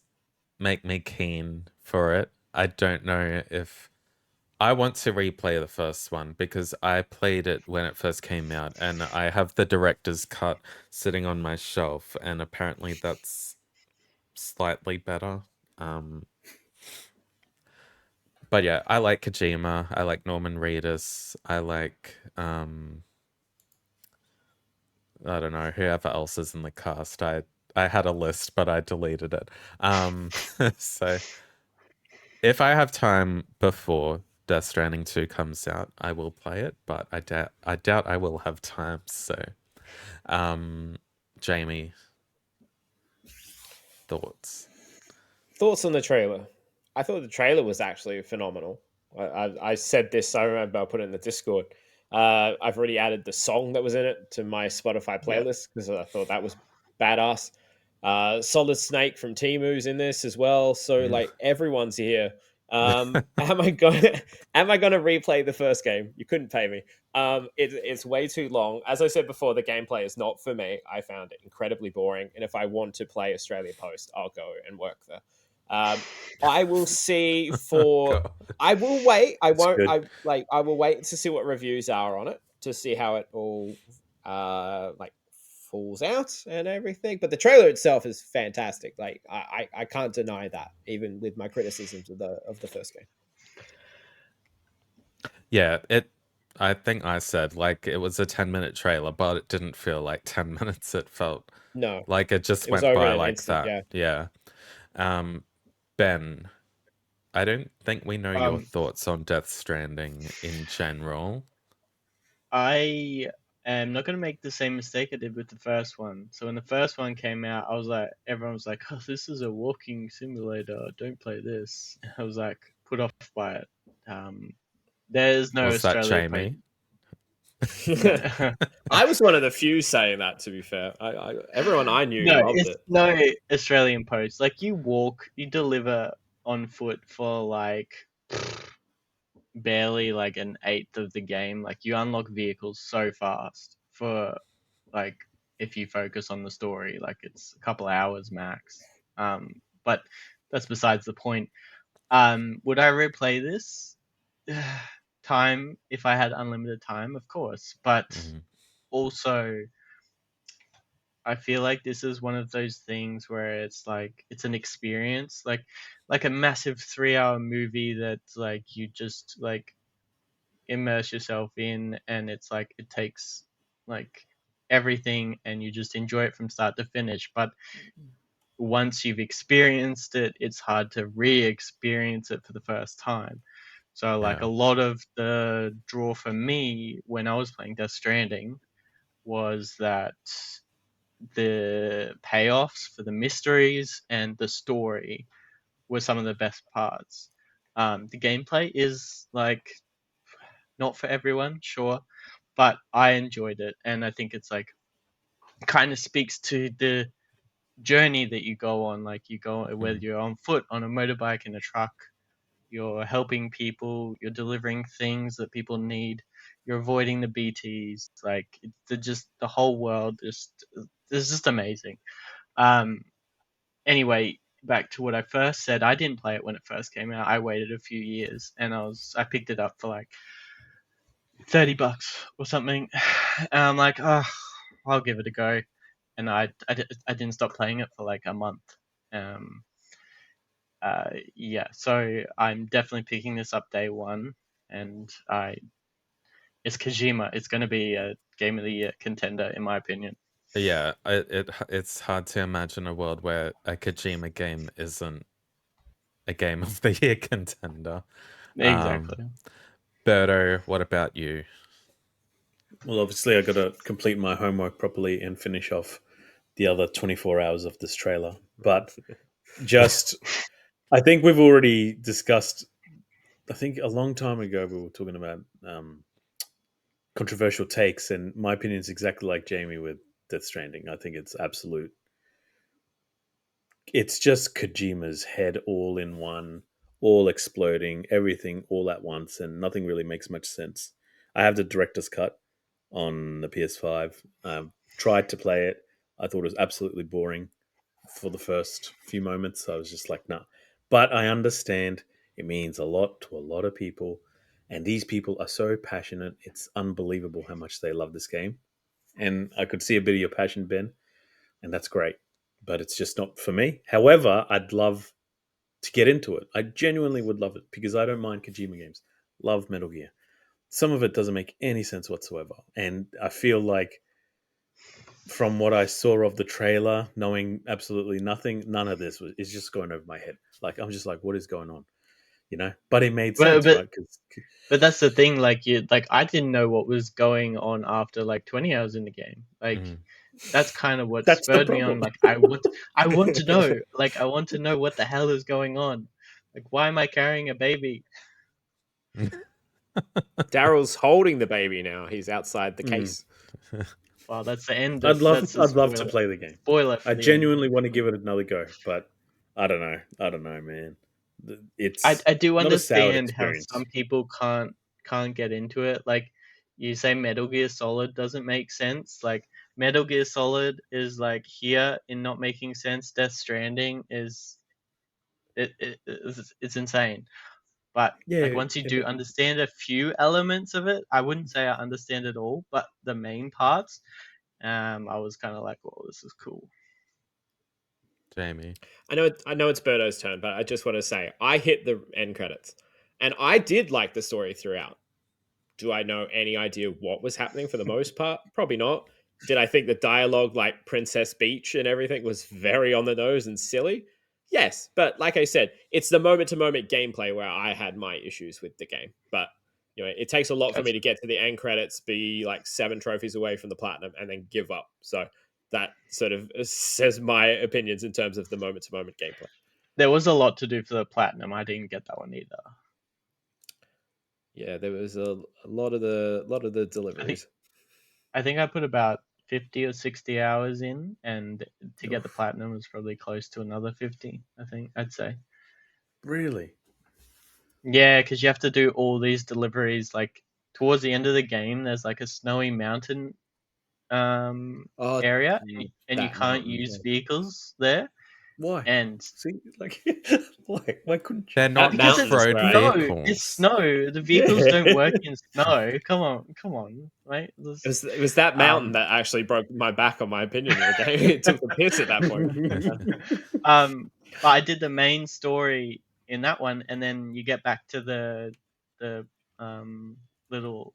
make me keen for it. I don't know if I want to replay the first one because I played it when it first came out, and I have the director's cut sitting on my shelf, and apparently that's slightly better. But yeah, I like Kojima. I like Norman Reedus. I like I don't know, whoever else is in the cast. I had a list, but I deleted it. So if I have time before Death Stranding 2 comes out, I will play it, but I doubt I will have time. So, Jamie, thoughts? Thoughts on the trailer? I thought the trailer was actually phenomenal. I said this, I remember I put it in the Discord. I've already added the song that was in it to my Spotify playlist because I thought that was badass. Solid Snake from Timu's in this as well. So like everyone's here. Am I gonna replay the first game? You couldn't pay me. It's way too long. As I said before, the gameplay is not for me. I found it incredibly boring. And if I want to play Australia Post, I'll go and work there. I will see for. I will wait. I won't. I will wait to see what reviews are on it to see how it all falls out and everything. But the trailer itself is fantastic. Like I can't deny that, even with my criticisms of the first game. Yeah, I think I said like it was a 10-minute trailer, but it didn't feel like 10 minutes. It felt like it just went by like that. Yeah. Ben, I don't think we know your thoughts on Death Stranding in general. I am not going to make the same mistake I did with the first one. So when the first one came out, I was like, everyone was like, oh, this is a walking simulator. Don't play this. I was like, put off by it. There's no Was that Jamie? I was one of the few saying that, to be fair. Everyone I knew loved it. No Australian Post. Like, you walk, you deliver on foot for like barely like an eighth of the game. Like, you unlock vehicles so fast for like, if you focus on the story, like it's a couple hours max. But that's besides the point. Would I replay this? Time, if I had unlimited time, of course. But also, I feel like this is one of those things where it's like it's an experience, like a massive 3-hour movie that like you just like immerse yourself in, and it's like it takes like everything and you just enjoy it from start to finish. But once you've experienced it, it's hard to re-experience it for the first time. So like a lot of the draw for me when I was playing Death Stranding was that the payoffs for the mysteries and the story were some of the best parts. The gameplay is like not for everyone, sure, but I enjoyed it, and I think it's like kind of speaks to the journey that you go on. Like you go whether you're on foot, on a motorbike, in a truck, you're helping people, you're delivering things that people need, you're avoiding the BTs. Like the whole world is just amazing. Anyway, back to what I first said. I didn't play it when it first came out. I waited a few years, and I picked it up for like $30 or something. And I'm like, oh, I'll give it a go. And I didn't stop playing it for like a month. So I'm definitely picking this up day one, and it's Kojima. It's going to be a Game of the Year contender, in my opinion. Yeah, it's hard to imagine a world where a Kojima game isn't a Game of the Year contender. Exactly. Berto, what about you? Well, obviously, I got to complete my homework properly and finish off the other 24 hours of this trailer. But just, I think we've already discussed. I think a long time ago we were talking about controversial takes, and my opinion is exactly like Jamie with Death Stranding. I think it's absolute. It's just Kojima's head all in one, all exploding, everything all at once, and nothing really makes much sense. I have the director's cut on the PS5. Tried to play it. I thought it was absolutely boring for the first few moments. I was just like, nah. But I understand it means a lot to a lot of people, and these people are so passionate. It's unbelievable how much they love this game. And I could see a bit of your passion, Ben, and that's great. But it's just not for me. However, I'd love to get into it. I genuinely would love it because I don't mind Kojima games. Love Metal Gear. Some of it doesn't make any sense whatsoever. And I feel like from what I saw of the trailer, knowing absolutely nothing, none of this is just going over my head. Like, I'm just like, what is going on? You know? But it made sense, right? But that's the thing. Like, I didn't know what was going on after like 20 hours in the game. Like, That's kind of what That's the spurred me on. problem. Like, I want to know. Like, I want to know what the hell is going on. Like, why am I carrying a baby? Daryl's holding the baby now. He's outside the case. Well, that's the end. I'd love That's a to spoiler. play the game. Spoiler. For I the genuinely end. want to give it another go, but I don't know, man. It's I do not a sour understand how experience. some people can't get into it. Like, you say Metal Gear Solid doesn't make sense. Like, Metal Gear Solid is like here in not making sense. Death Stranding is it's insane. But Yeah, like, once you do understand a few elements of it, I wouldn't say I understand it all, but the main parts, I was kind of like, "Well, this is cool." Jamie. I know it's Berto's turn, but I just want to say I hit the end credits, and I did like the story throughout. Do I know any idea what was happening for the most part? Probably not. Did I think the dialogue, like Princess Beach and everything, was very on the nose and silly? Yes, but like I said, it's the moment-to-moment gameplay where I had my issues with the game. But it takes a lot for me to get to the end credits, be like 7 trophies away from the platinum, and then give up. So that sort of says my opinions in terms of the moment-to-moment gameplay. There was a lot to do for the platinum. I didn't get that one either. Yeah, there was a lot of the deliveries. I think I put about 50 or 60 hours in, and to get the platinum was probably close to another 50, I think, I'd say. Really? Yeah, because you have to do all these deliveries. Like, towards the end of the game, there's like a snowy mountain area, and you can't use vehicles there. Why? And see, like, why couldn't you? They're not because off-road vehicles. It's snow. The vehicles don't work in snow. Come on, right? It was that mountain that actually broke my back on my opinion of the game. It took the piss at that point. But I did the main story in that one, and then you get back to the little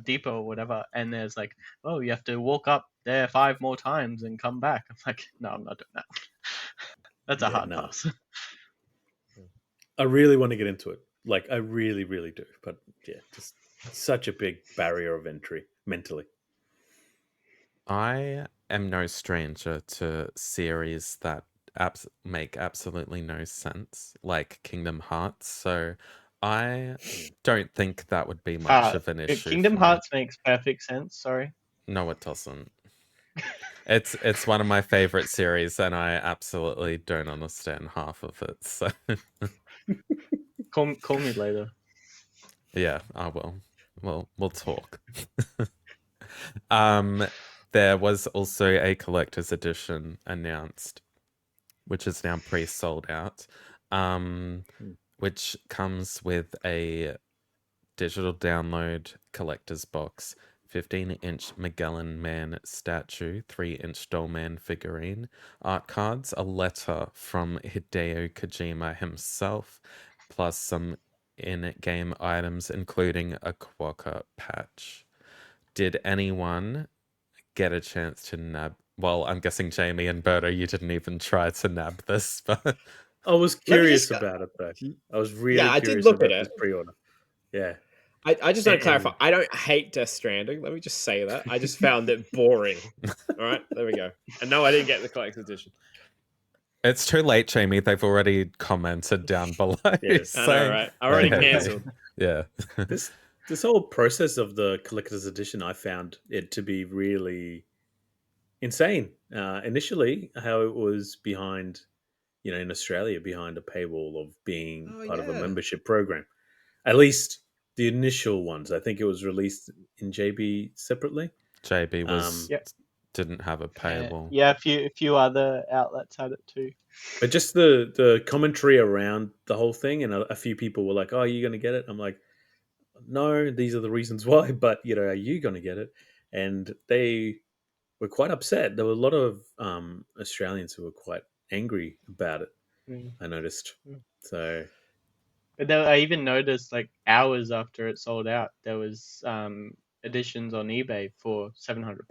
depot or whatever, and there's like, oh, you have to walk up there 5 more times and come back. I'm like, no, I'm not doing that. That's a hard pass. I really want to get into it. Like, I really, really do. But yeah, just such a big barrier of entry mentally. I am no stranger to series that make absolutely no sense, like Kingdom Hearts. So I don't think that would be much of an issue. Kingdom Hearts makes perfect sense. Sorry. No, it doesn't. It's one of my favorite series, and I absolutely don't understand half of it. So call me later. Yeah, I will. We'll talk. There was also a collector's edition announced, which is now pre-sold out, which comes with a digital download collector's box, 15-inch Magellan Man statue, 3-inch Dollman figurine, art cards, a letter from Hideo Kojima himself, plus some in-game items, including a Quokka patch. Did anyone get a chance to nab? Well, I'm guessing Jamie and Berto, you didn't even try to nab this, but I was curious about it though. I was really curious. I did look about at this it. Pre-order. Yeah. I just want to clarify. I don't hate Death Stranding. Let me just say that. I just found it boring. All right, there we go. And no, I didn't get the collector's edition. It's too late, Jamie. They've already commented down below. Yes. I know, right? I already cancelled. Yeah. This whole process of the collector's edition, I found it to be really insane. Initially, how it was behind, in Australia, behind a paywall of being part of a membership program. At least the initial ones. I think it was released in JB separately. JB didn't have a paywall. Yeah, a few other outlets had it too. But just the commentary around the whole thing, and a few people were like, "Oh, are you going to get it?" I'm like, "No, these are the reasons why." But are you going to get it? And they were quite upset. There were a lot of Australians who were quite angry about it. I noticed. So, but I even noticed, like, hours after it sold out, there was editions on eBay for $700.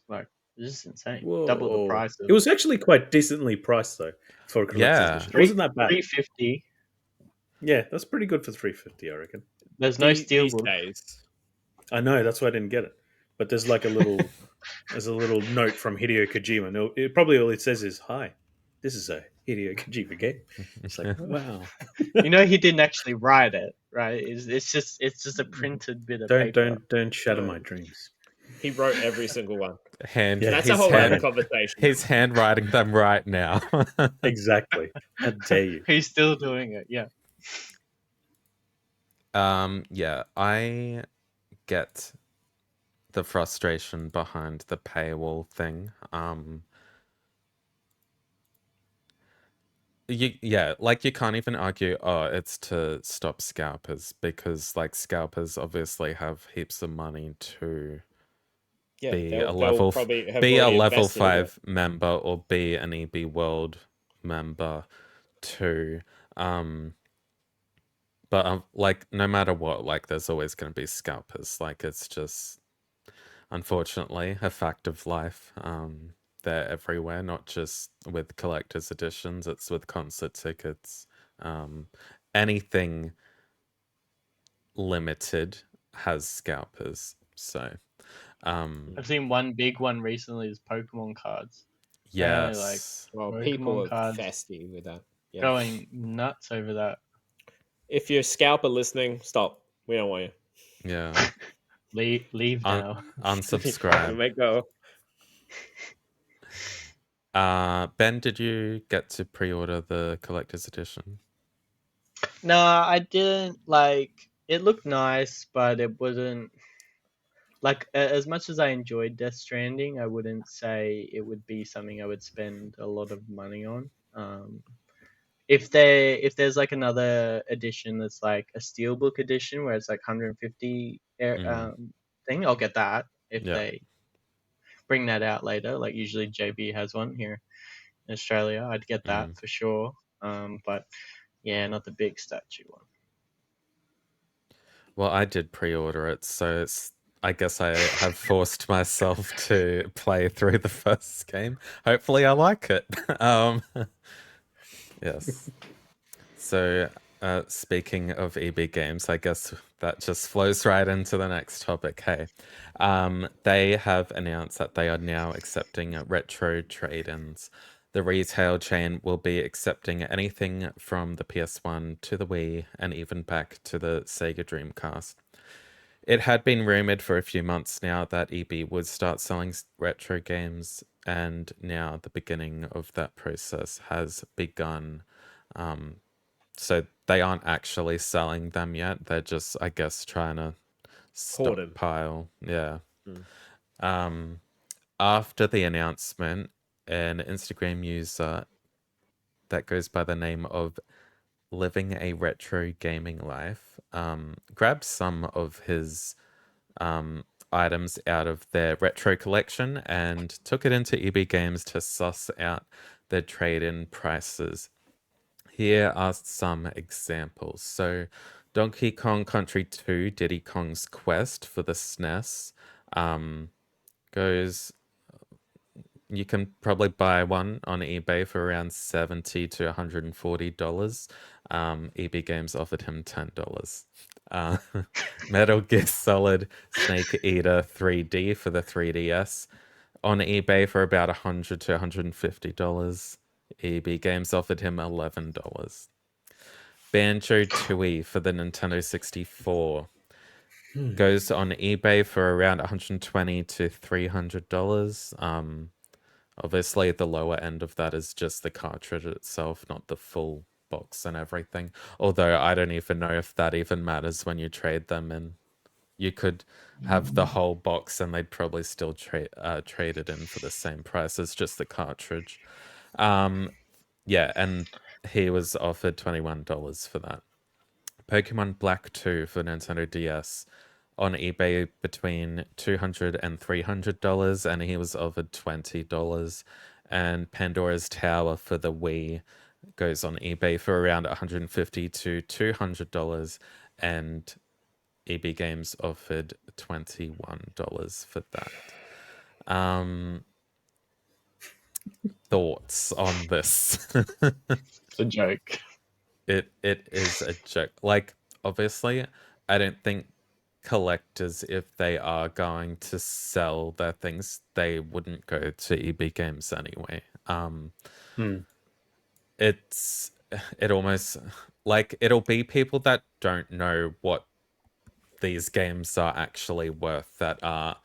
Like, it's just insane. Whoa. Double the price. It was actually quite decently priced though for a collector's edition. It wasn't that bad. $350. Yeah, that's pretty good for $350, I reckon. There's no steelbook. days. I know, that's why I didn't get it. but there's like a little note from Hideo Kojima. No, it probably all it says is, "Hi, this is a Hideo Kojima game." It's like, wow. You know, he didn't actually write it, right? It's just a printed bit of paper. Don't shatter No. my dreams. He wrote every single one. Hand, Yeah. That's a he's whole other hand, conversation. he's handwriting them right now. Exactly. How dare you? He's still doing it. Yeah. Yeah, I get the frustration behind the paywall thing. Like you can't even argue, oh, it's to stop scalpers, because like scalpers obviously have heaps of money to Yeah, be they'll a level probably have be a already level invested in it. 5 member or be an EB World member too. But like no matter what, like there's always going to be scalpers. Like it's just unfortunately a fact of life. They're everywhere, not just with collector's editions. It's with concert tickets. Anything limited has scalpers. So I've seen one big one recently is Pokemon cards. yes. Like Well, Pokemon people are cards festy with that. Yeah. going nuts over that. If you're a scalper listening, stop. We don't want you. Yeah. Leave now. Unsubscribe. Make go. Ben, did you get to pre-order the collector's edition? No, I didn't. Like, it looked nice, but it wasn't like as much as I enjoyed Death Stranding, I wouldn't say it would be something I would spend a lot of money on. If there's like another edition that's like a steelbook edition where it's like 150 thing, I'll get that if they bring that out later. Like usually JB has one here in Australia. I'd get that for sure. But yeah, not the big statue one. Well, I did pre-order it, so I guess I have forced myself to play through the first game. Hopefully I like it. Yes. So, speaking of EB games, I guess that just flows right into the next topic. Hey, they have announced that they are now accepting retro trade-ins. The retail chain will be accepting anything from the PS1 to the Wii and even back to the Sega Dreamcast. It had been rumored for a few months now that EB would start selling retro games, and now the beginning of that process has begun. So they aren't actually selling them yet. They're just, I guess, trying to stockpile. Yeah. After the announcement, an Instagram user that goes by the name of Living a Retro Gaming Life grabbed some of his items out of their retro collection and took it into EB Games to suss out their trade-in prices. Here are some examples. So Donkey Kong Country 2 Diddy Kong's Quest for the SNES goes... You can probably buy one on eBay for around $70 to $140. EB Games offered him $10. Metal Gear Solid Snake Eater 3D for the 3DS on eBay for about $100 to $150. EB Games offered him $11. Banjo-Tooie for the Nintendo 64 goes on eBay for around $120 to $300. Obviously, the lower end of that is just the cartridge itself, not the full box and everything. Although I don't even know if that even matters when you trade them in. You could have the whole box and they'd probably still trade it in for the same price as just the cartridge. Yeah, and he was offered $21 for that. Pokemon Black 2 for Nintendo DS on eBay between $200 and $300, and he was offered $20. And Pandora's Tower for the Wii goes on eBay for around $150 to $200, and EB Games offered $21 for that. Thoughts on this? It's a joke. It is a joke. Like, obviously, I don't think collectors, if they are going to sell their things, they wouldn't go to EB Games anyway. It almost like it'll be people that don't know what these games are actually worth, that are,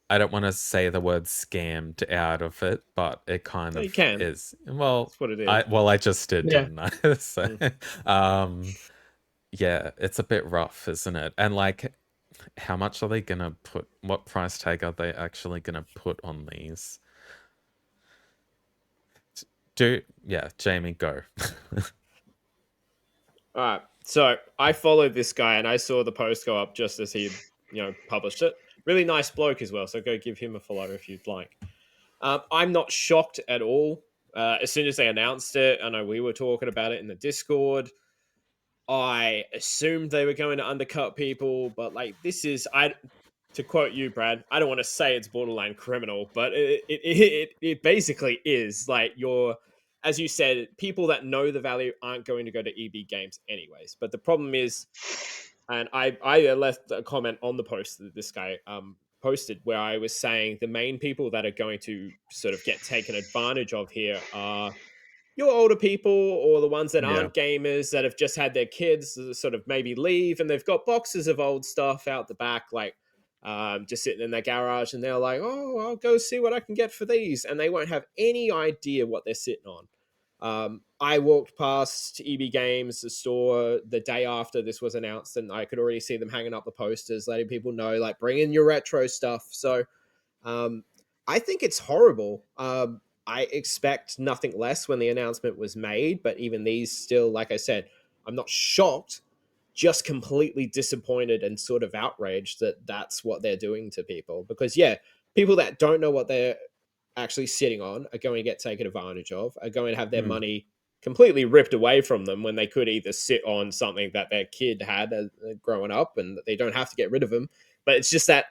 I don't want to say the word scammed out of it, but it kind You of can. is. Well, That's what it is. I just did, Yeah. didn't I? So, yeah, it's a bit rough, isn't it? And like, how much are they gonna put? What price tag are they actually gonna put on these? Jamie, go. All right. So I followed this guy and I saw the post go up just as he, published it. Really nice bloke as well. So go give him a follow if you'd like. I'm not shocked at all. As soon as they announced it, I know we were talking about it in the Discord. I assumed they were going to undercut people, but like to quote you, Brad, I don't want to say it's borderline criminal, but it basically is. Like, as you said, people that know the value aren't going to go to EB Games anyways. But the problem is, and I left a comment on the post that this guy posted where I was saying the main people that are going to sort of get taken advantage of here are your older people or the ones that aren't gamers that have just had their kids sort of maybe leave and they've got boxes of old stuff out the back, like just sitting in their garage, and they're like, oh, I'll go see what I can get for these. And they won't have any idea what they're sitting on. I walked past EB Games, the store, the day after this was announced, and I could already see them hanging up the posters, letting people know, like, bring in your retro stuff. So I think it's horrible. I expect nothing less when the announcement was made, but even these still, like I said, I'm not shocked, just completely disappointed and sort of outraged that that's what they're doing to people. Because, people that don't know what they're actually sitting on are going to get taken advantage of, are going to have their money completely ripped away from them when they could either sit on something that their kid had growing up and they don't have to get rid of them. But it's just that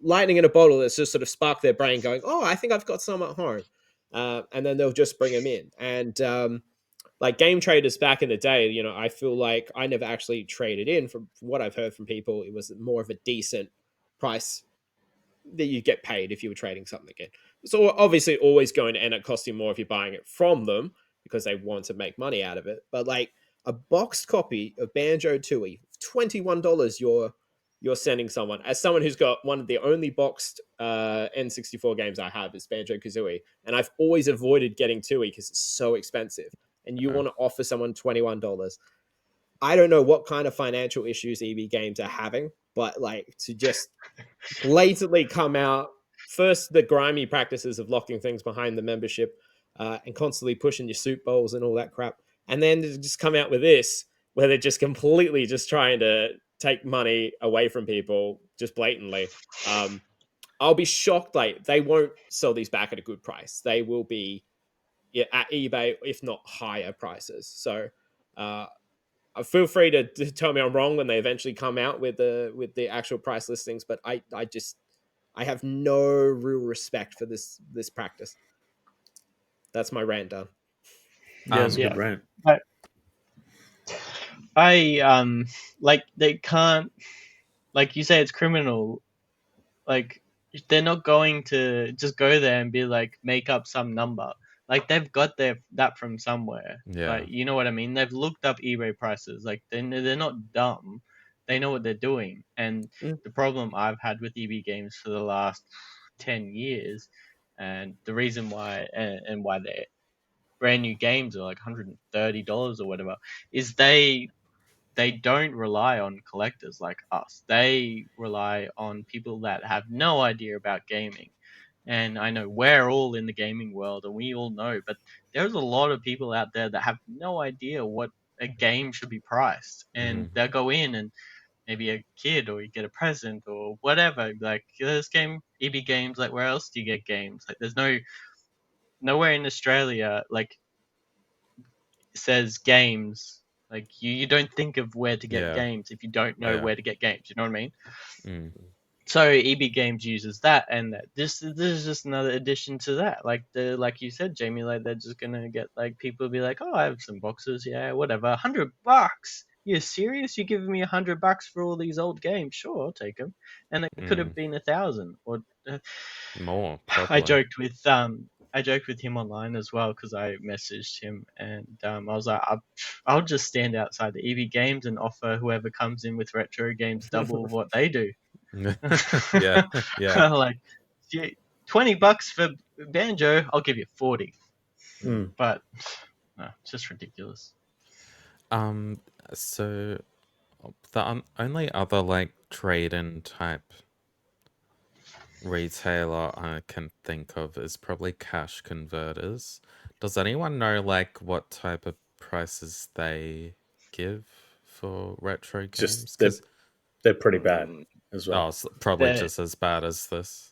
lightning in a bottle that's just sort of sparked their brain going, oh, I think I've got some at home. And then they'll just bring them in. And like game traders back in the day, I feel like I never actually traded in. From what I've heard from people, it was more of a decent price that you get paid if you were trading something again. So obviously always going to end up costing more if you're buying it from them because they want to make money out of it. But like a boxed copy of Banjo-Tooie, $21 you're sending someone. As someone who's got one of the only boxed N64 games I have is Banjo-Kazooie, and I've always avoided getting Tooie because it's so expensive, and you want to offer someone $21. I don't know what kind of financial issues EB Games are having, but like to just blatantly come out, first the grimy practices of locking things behind the membership and constantly pushing your soup bowls and all that crap, and then to just come out with this where they're just completely just trying to take money away from people just blatantly. I'll be shocked. Like, they won't sell these back at a good price. They will be at eBay, if not higher prices. So feel free to tell me I'm wrong when they eventually come out with the actual price listings. But I have no real respect for this practice. That's my rant done. Yeah, it's a good rant. I like, they can't, like you say, it's criminal. Like, they're not going to just go there and be like, make up some number. Like, they've got that from somewhere. Yeah. Like, you know what I mean? They've looked up eBay prices. Like, they're not dumb. They know what they're doing. And the problem I've had with EB Games for the last 10 years, and the reason why, and why they're brand new games are like $130 or whatever, is they don't rely on collectors like us. They rely on people that have no idea about gaming. And I know we're all in the gaming world and we all know, but there's a lot of people out there that have no idea what a game should be priced. And they'll go in and maybe a kid or you get a present or whatever. Like, this game, EB Games, like, where else do you get games? Like, there's nowhere in Australia, like, says games. Like, you don't think of where to get games if you don't know where to get games. You know what I mean? So EB Games uses that, and this is just another addition to that. Like you said, Jamie, like, they're just gonna get, like, people be like, oh, I have some boxes, yeah, whatever, $100. "You serious? You're giving me $100 for all these old games? Sure, I'll take them." And it could have been 1,000 or more. I Probably. joked with him online as well because I messaged him and I was like, I'll just stand outside the EB Games and offer whoever comes in with retro games double of what they do. Yeah. Like, $20 for Banjo, I'll give you 40. But no, it's just ridiculous. So the only other like trade-in type retailer I can think of is probably Cash Converters. Does anyone know like what type of prices they give for retro games? Just they're pretty bad as well. Probably They're- just as bad as this.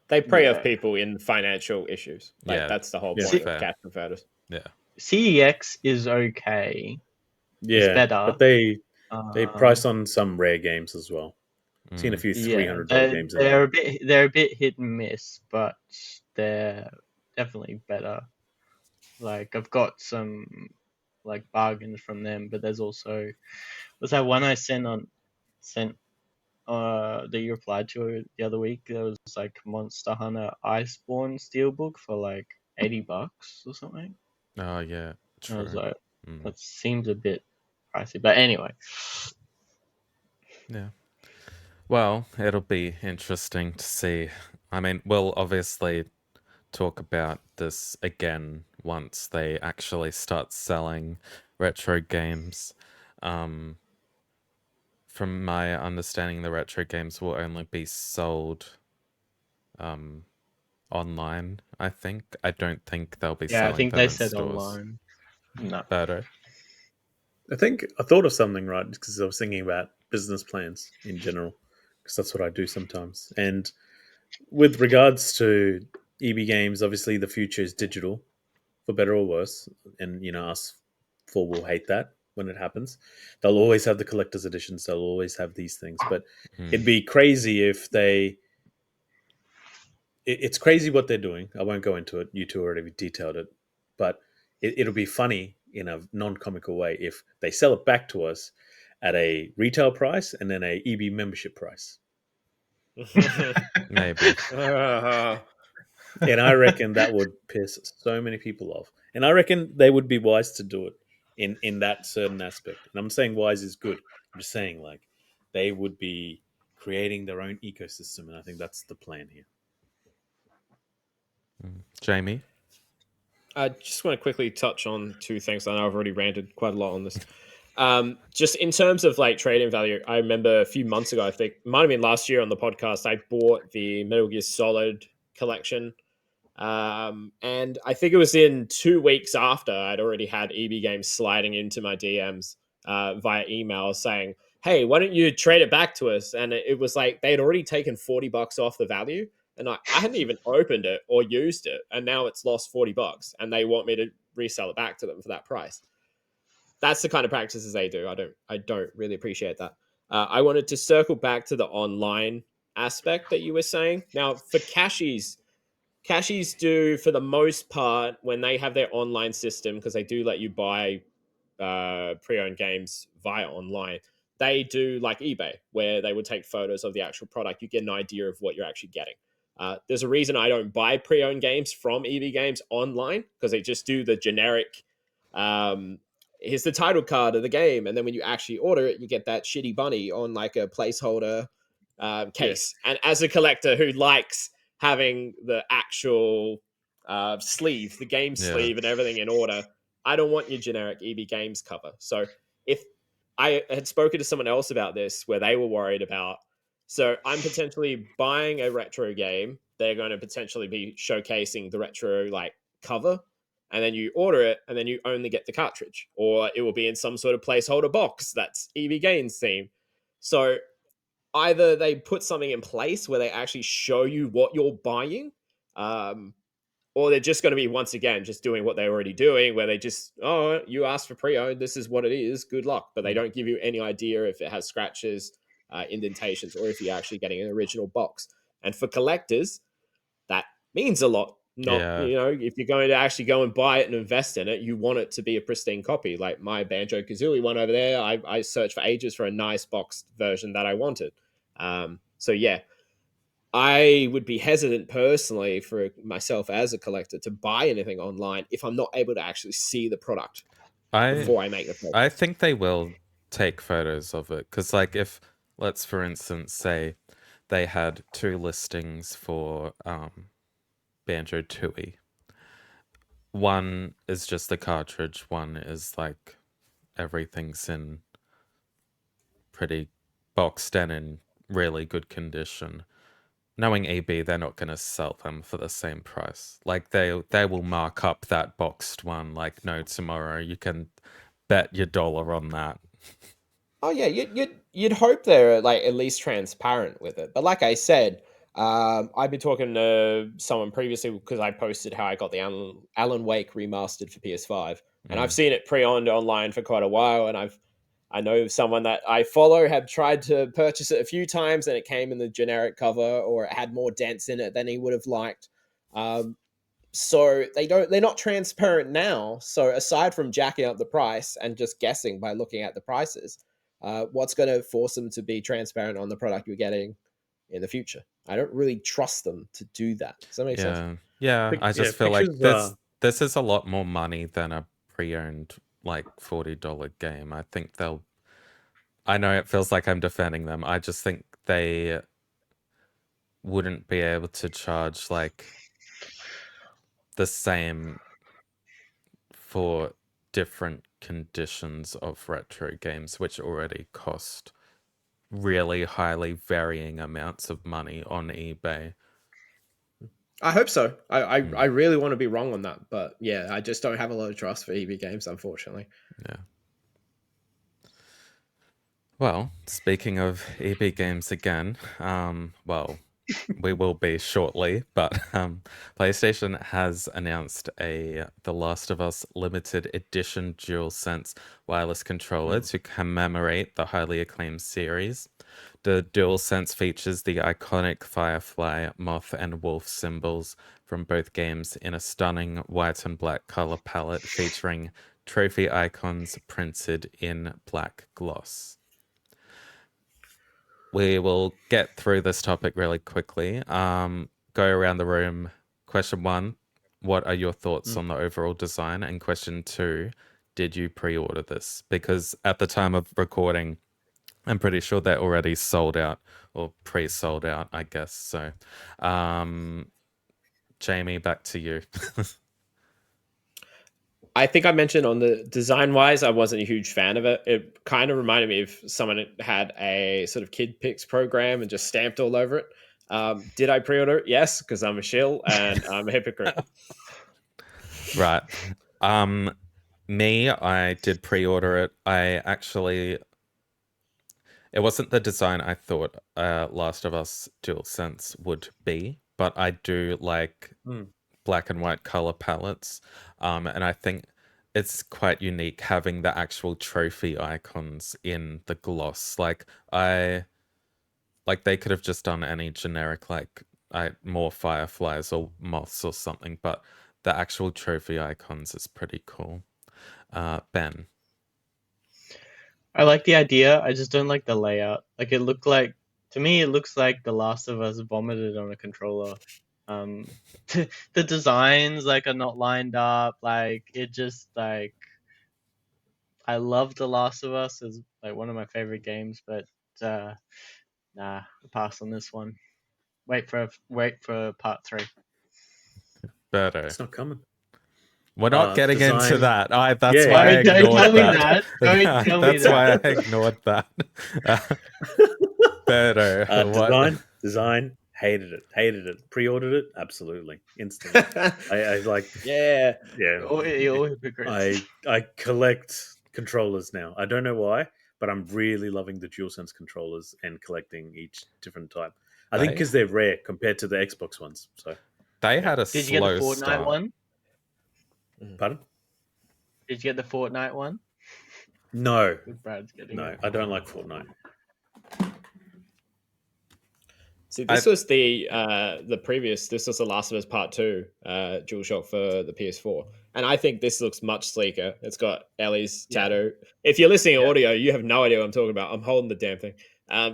They prey Yeah. off people in financial issues. Like Yeah. that's the whole Yeah. point Fair. of Cash Converters. Yeah. CEX is okay. Yeah, better. but they price Um, on some rare games as well. Seen a few $300 games in they're there. they're a bit hit and miss, but they're definitely better. Like I've got some like bargains from them, but there's also was that one I sent that you replied to the other week. There was like Monster Hunter Iceborne Steelbook for like $80 or something. Oh yeah. I True. was like, that seems a bit pricey, but anyway. Yeah. Well, it'll be interesting to see. I mean, we'll obviously talk about this again once they actually start selling retro games. From my understanding, the retro games will only be sold online, I think. I don't think they'll be selling I think them they in said stores. online. No. Berto? I think I thought of something, right? Because I was thinking about business plans in general, because that's what I do sometimes. And with regards to EB Games, obviously the future is digital, for better or worse. And, us four will hate that when it happens. They'll always have the collector's editions. They'll always have these things. But it'd be crazy if it's crazy what they're doing. I won't go into it. You two already detailed it. But it'll be funny in a non-comical way if they sell it back to us at a retail price and then a EB membership price. Maybe. And I reckon that would piss so many people off. And I reckon they would be wise to do it in that certain aspect. And I'm saying wise is good. I'm just saying like they would be creating their own ecosystem. And I think that's the plan here. Jamie? I just want to quickly touch on two things. I know I've already ranted quite a lot on this. Just in terms of like trade-in value, I remember a few months ago, I think it might have been last year on the podcast, I bought the Metal Gear Solid collection. And I think it was in 2 weeks after I'd already had EB Games sliding into my DMs via email saying, hey, why don't you trade it back to us? And it was like they'd already taken $40 off the value. And I hadn't even opened it or used it. And now it's lost $40 and they want me to resell it back to them for that price. That's the kind of practices they do. I don't really appreciate that. I wanted to circle back to the online aspect that you were saying. Now, for cashies do, for the most part, when they have their online system, because they do let you buy pre-owned games via online, they do like eBay, where they would take photos of the actual product. You get an idea of what you're actually getting. There's a reason I don't buy pre-owned games from EB Games online, because they just do the generic, here's the title card of the game, and then when you actually order it, you get that shitty bunny on like a placeholder case. And as a collector who likes having the actual sleeve, the game sleeve and everything in order, I don't want your generic EB Games cover. So if I had spoken to someone else about this where they were worried about, so I'm potentially buying a retro game, they're going to potentially be showcasing the retro like cover, and then you order it and then you only get the cartridge, or it will be in some sort of placeholder box that's EB Games theme. So either they put something in place where they actually show you what you're buying, or they're just going to be, once again, just doing what they're already doing, where they just, oh, you asked for pre-owned, this is what it is, good luck. But they don't give you any idea if it has scratches, indentations, or if you're actually getting an original box. And for collectors, that means a lot, Not, Yeah. if you're going to actually go and buy it and invest in it, you want it to be a pristine copy. Like my Banjo-Kazooie one over there, I searched for ages for a nice boxed version that I wanted. So yeah, I would be hesitant personally for myself as a collector to buy anything online if I'm not able to actually see the product before I make the purchase. I think they will take photos of it, because like if, let's for instance say they had 2 listings for Banjo-Tooie. One is just the cartridge, one is like everything's in pretty boxed and in really good condition. Knowing EB, they're not going to sell them for the same price. Like they will mark up that boxed one like no tomorrow. You can bet your dollar on that. Oh yeah, you'd hope they're like at least transparent with it. But like I said, I've been talking to someone previously because I posted how I got the Alan Wake remastered for PS5, and I've seen it pre-owned online for quite a while, and I know someone that I follow had tried to purchase it a few times, and it came in the generic cover, or it had more dents in it than he would have liked. So they're not transparent now. So aside from jacking up the price and just guessing by looking at the prices, what's going to force them to be transparent on the product you're getting in the future? I don't really trust them to do that. Does that make sense? Yeah, I just feel like pictures, this is a lot more money than a pre-owned like $40 game. I know it feels like I'm defending them. I just think they wouldn't be able to charge like the same for different conditions of retro games, which already cost really highly varying amounts of money on eBay. I hope so. I really want to be wrong on that, but yeah, I just don't have a lot of trust for EB games, unfortunately. Yeah. Well, speaking of EB games again, well, we will be shortly, but PlayStation has announced The Last of Us limited edition DualSense wireless controller to commemorate the highly acclaimed series. The DualSense features the iconic firefly, moth, and wolf symbols from both games in a stunning white and black color palette featuring trophy icons printed in black gloss. We will get through this topic really quickly. Go around the room. Question 1, what are your thoughts on the overall design? And question 2, did you pre-order this? Because at the time of recording, I'm pretty sure they're already sold out, or pre-sold out, I guess. So, Jamie, back to you. I think I mentioned on the design wise, I wasn't a huge fan of it. It kind of reminded me of someone had a sort of kid picks program and just stamped all over it. Did I pre-order it? Yes, because I'm a shill and I'm a hypocrite. Right. Me, I did pre-order it. It wasn't the design I thought Last of Us DualSense would be, but I do like black and white color palettes, and I think it's quite unique having the actual trophy icons in the gloss. Like they could have just done any generic more fireflies or moths or something, but the actual trophy icons is pretty cool. Ben. I like the idea. I just don't like the layout. Like to me, it looks like The Last of Us vomited on a controller. The designs are not lined up. Like it just like I love The Last of Us as like one of my favorite games, but nah, pass on this one. Wait for part 3. Berto. It's not coming. We're not getting design. into that. That's Yeah, why I Don't ignored tell me that. Don't tell me That's why I ignored that. Berto, Design, hated it. Pre-ordered it, absolutely, instantly. I like, Yeah. You're hypocrites. I collect controllers now. I don't know why, but I'm really loving the DualSense controllers and collecting each different type. I think because they're rare compared to the Xbox ones. So they had a Did you get the slow Fortnite start. one? Pardon? Did you get the Fortnite one? No, Brad's getting no, it. I don't like Fortnite. See, this was the previous. This was the Last of Us Part 2 DualShock for the PS4, and I think this looks much sleeker. It's got Ellie's tattoo. If you're listening to audio, you have no idea what I'm talking about. I'm holding the damn thing.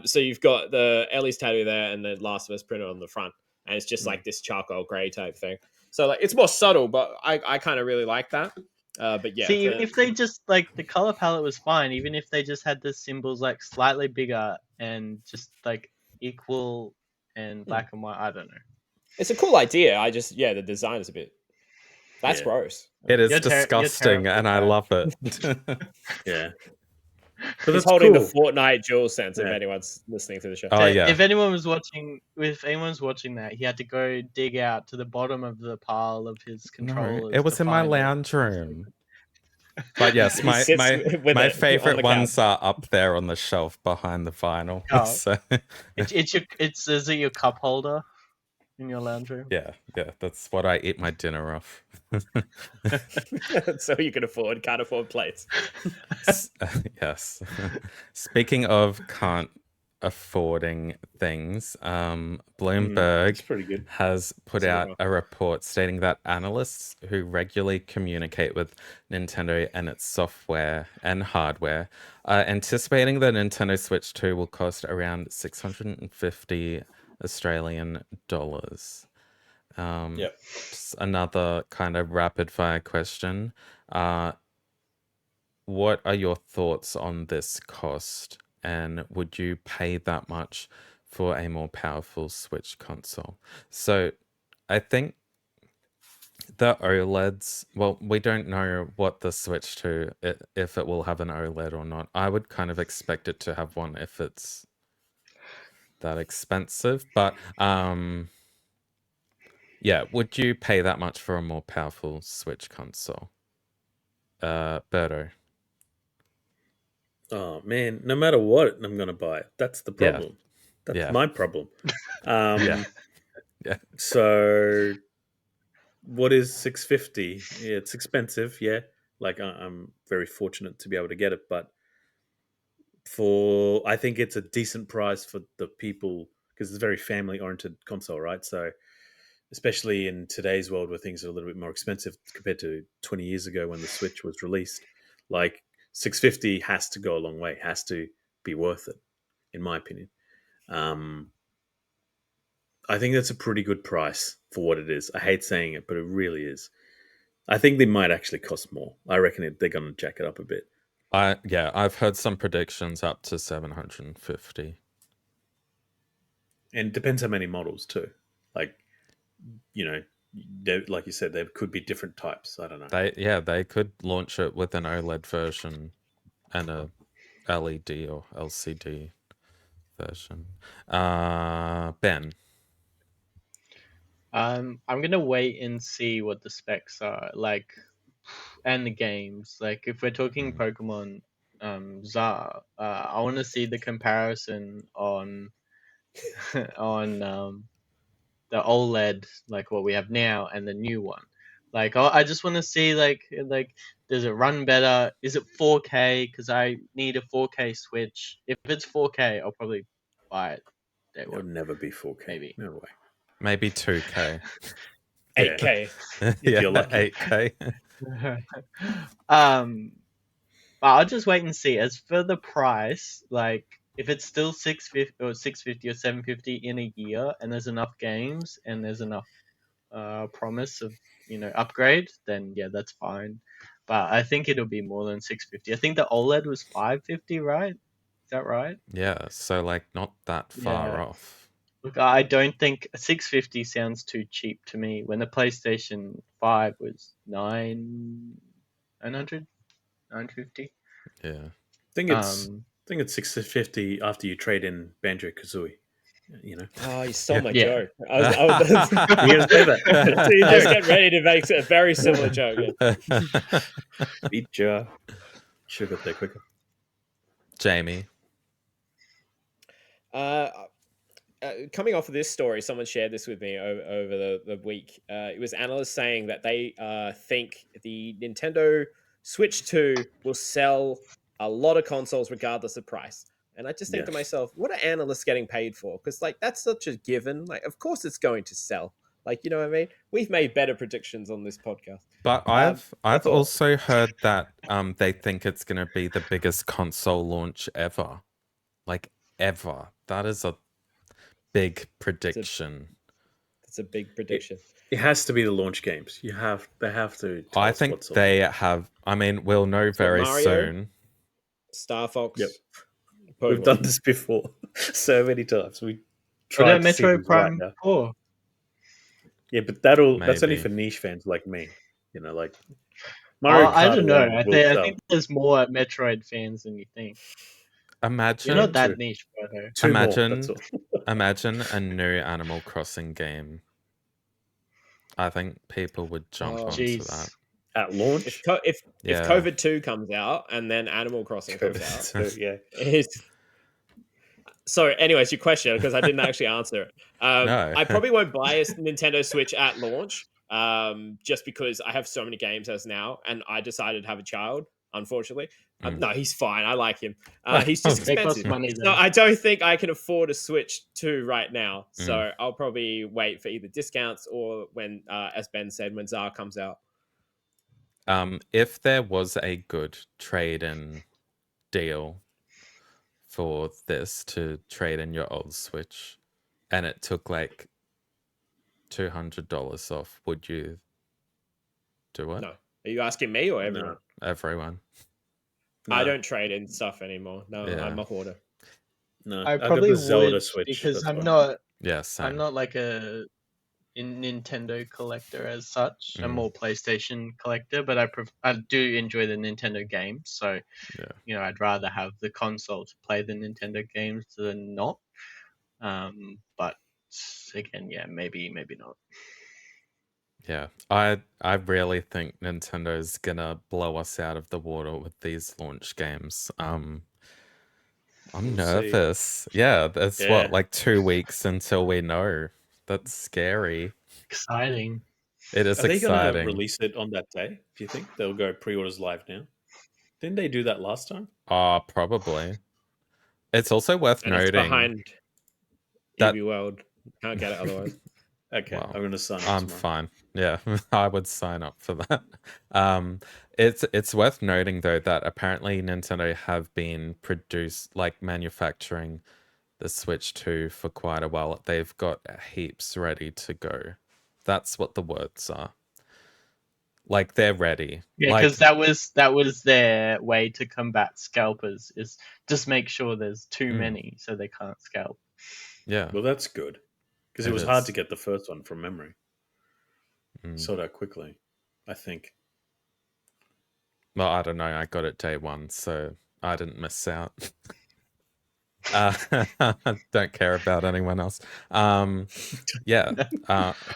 So you've got the Ellie's tattoo there, and the Last of Us printed on the front, and it's just like this charcoal grey type thing. So like it's more subtle, but I kind of really like that. But yeah, See, if they just like the color palette was fine, even if they just had the symbols like slightly bigger and just like equal and black and white, I don't know. it's a cool idea. I just the design is a bit. That's gross. It is You're disgusting, terrible, and I man. love it. Yeah. But he's holding the Fortnite DualSense. If anyone's listening to the show, Oh yeah. If anyone's watching that, he had to go dig out to the bottom of the pile of his No, controllers. it was to in my find it. lounge room. But yes, He my sits my, with my it on favorite the ones are up there on the shelf behind the vinyl. Oh. So, Is it your cup holder in your lounge room? yeah, that's what I eat my dinner off. so you can't afford plates. Yes. Speaking of can't affording things, Bloomberg It's pretty good. has put out a report stating that analysts who regularly communicate with Nintendo and its software and hardware are anticipating the Nintendo Switch 2 will cost around 650 Australian dollars. Just another kind of rapid fire question. What are your thoughts on this cost? And would you pay that much for a more powerful Switch console? So I think the OLEDs, well, we don't know what the Switch 2, if it will have an OLED or not. I would kind of expect it to have one if it's that expensive. But yeah, would you pay that much for a more powerful Switch console? Berto. Oh man, no matter what, I'm gonna buy it. That's the problem. That's my problem. Yeah. So, what is 650? Yeah, it's expensive. Yeah, like I'm very fortunate to be able to get it, but I think it's a decent price for the people because it's a very family-oriented console, right? So, especially in today's world where things are a little bit more expensive compared to 20 years ago when the Switch was released, like 650 has to go a long way, has to be worth it, in my opinion. I think that's a pretty good price for what it is. I hate saying it, but it really is. I think they might actually cost more. I reckon they're going to jack it up a bit. I've heard some predictions up to 750. And it depends how many models too. Like, like you said, there could be different types. I don't know. They could launch it with an OLED version and a LED or LCD version. Ben. I'm gonna wait and see what the specs are like, and the games. Like if we're talking Pokemon Zar, I want to see the comparison on on the OLED, like what we have now, and the new one. Like I just want to see like does it run better? Is it 4K? Because I need a 4K Switch. If it's 4K, I'll probably buy it. It would never be 4K. Maybe. No way. Maybe 2K. 8K. Yeah, you're lucky. 8K. But I'll just wait and see. As for the price, like if it's still 650 or 750 in a year, and there's enough games and there's enough promise of upgrade, then yeah, that's fine. But I think it'll be more than 650. I think the OLED was 550, right? Is that right? Yeah, so like not that far off. Look, I don't think 650 sounds too cheap to me. When the PlayStation 5 was 950. Yeah. I think it's 650 after you trade in Banjo-Kazooie. Oh, you stole my Yeah. joke. I was You're gonna say that. so you just get ready to make a very similar joke. Yeah. Beat ya. Should have got there quicker. Jamie. Coming off of this story, someone shared this with me over the week. It was analysts saying that they think the Nintendo Switch 2 will sell a lot of consoles regardless of price. And I just think to Yes. myself, what are analysts getting paid for? Because like that's such a given. Like, of course it's going to sell. Like, you know what I mean? We've made better predictions on this podcast. But That's I've all. also heard that they think it's going to be the biggest console launch ever. Like ever. That is a big prediction. It's a big prediction. It has to be the launch games. They have to tell I us think what's they have. I mean, we'll know got very Mario. soon. Star Fox. Yep. Pokemon. We've done this before so many times. We What tried about to see Metroid who's right Prime now. 4? Yeah, but that's only Maybe. for niche fans like me. You know, like Oh, Mario Kart I don't know. 11 I will think sell. there's more Metroid fans than you think. You're Imagine, not that true. niche, Berto. Two more, imagine, that's all. imagine a new Animal Crossing game. I think people would jump Oh, onto Jeez. that. At launch. If Yeah. COVID 2 comes out and then Animal Crossing comes out, So, yeah. it's... So, anyways, your question, because I didn't actually answer it. No. I probably won't buy a Nintendo Switch at launch, just because I have so many games as now, and I decided to have a child, unfortunately. No, he's fine. I like him. He's just They cost expensive. money, So though. I don't think I can afford a Switch 2 right now. So I'll probably wait for either discounts or when, as Ben said, when ZAR comes out. If there was a good trade-in deal for this to trade in your old Switch, and it took like $200 off, would you do it? No. Are you asking me or everyone? No. Everyone. I No. don't trade in stuff anymore. No, Yeah. I'm a hoarder. No, I got probably the Zelda would Switch because that's I'm why. not Yeah, same. I'm not like a Nintendo collector as such. I'm more PlayStation collector, but I do enjoy the Nintendo games. So, Yeah. I'd rather have the console to play the Nintendo games than not. But again, yeah, maybe not. Yeah, I really think Nintendo's gonna blow us out of the water with these launch games. I'm We'll see. nervous. Yeah, that's Yeah. what, like 2 weeks until we know. That's scary. Exciting. It is Are they going to exciting. release it on that day? Do you think they'll go pre-orders live now? Didn't they do that last time? Probably. It's also worth And it's noting behind that- EV World. Can't get it otherwise. Okay, Well, I'm going to sign up I'm tomorrow. fine. Yeah, I would sign up for that. It's worth noting though that apparently Nintendo have been manufacturing the Switch 2 for quite a while. They've got heaps ready to go. That's what the words are. Like they're ready. Yeah, Like, because that was their way to combat scalpers, is just make sure there's too many so they can't scalp. yeah. Well, that's good. Because it It was hard is. to get the first one from memory. Sold out quickly, I think. Well, I don't know. I got it day one, so I didn't miss out. Don't care about anyone else. Yeah.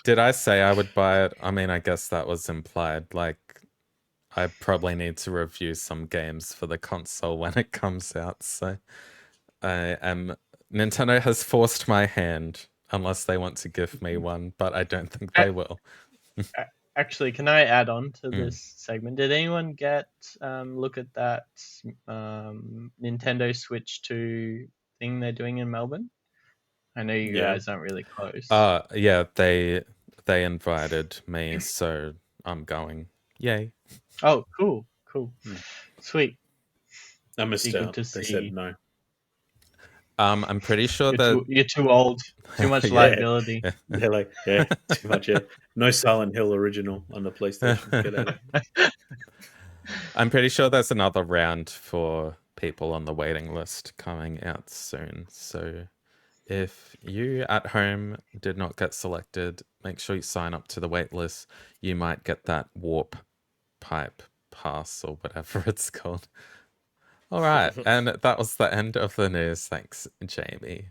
Did I say I would buy it? I mean, I guess that was implied. Like, I probably need to review some games for the console when it comes out. So, Nintendo has forced my hand, unless they want to give me one, but I don't think they will. Actually, can I add on to this segment? Did anyone look at that Nintendo Switch 2 thing they're doing in Melbourne? I know you guys aren't really close. Yeah, they invited me, so I'm going. Yay. Oh, cool. Sweet. I missed Be good out. to They see. said no. I'm pretty sure that You're too old. Too much Yeah. liability. They're like, yeah, too much. Yeah. No Silent Hill original on the PlayStation. Get out of here. I'm pretty sure there's another round for people on the waiting list coming out soon. So if you at home did not get selected, make sure you sign up to the wait list. You might get that warp pipe pass or whatever it's called. All right, and that was the end of the news. Thanks, Jamie.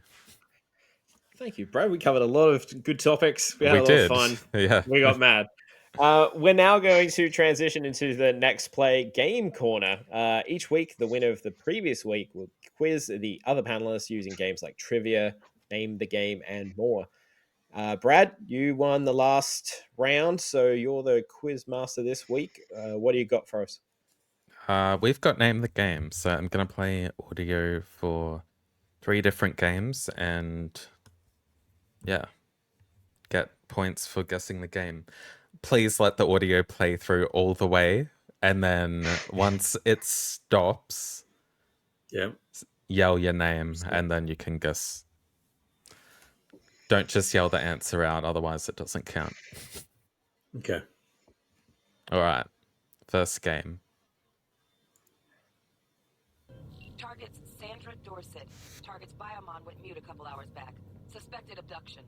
Thank you, Brad. We covered a lot of good topics. We had a lot of fun. Yeah. We got mad. We're now going to transition into the Next Play Game Corner. Each week, the winner of the previous week will quiz the other panelists using games like trivia, name the game, and more. Brad, you won the last round, so you're the quiz master this week. What do you got for us? We've got Name the Game, so I'm going to play audio for 3 different games, and yeah, get points for guessing the game. Please let the audio play through all the way, and then once it stops, Yeah. yell your name, and then you can guess. Don't just yell the answer out, otherwise it doesn't count. Okay. All right, first game. Targets Sandra Dorset. Target's biomon went mute a couple hours back. Suspected abduction.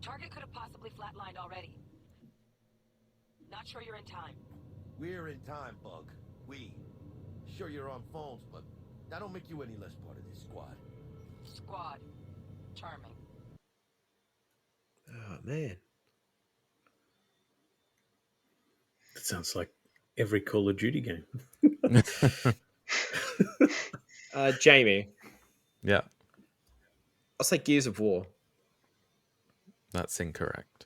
Target could have possibly flatlined already. Not sure you're in time. We're in time, Bug. We. Sure you're on phones, but that don't make you any less part of this squad. Squad. Charming. Oh man. That sounds like every Call of Duty game. Jamie, Yeah, I'll say Gears of War. that's incorrect.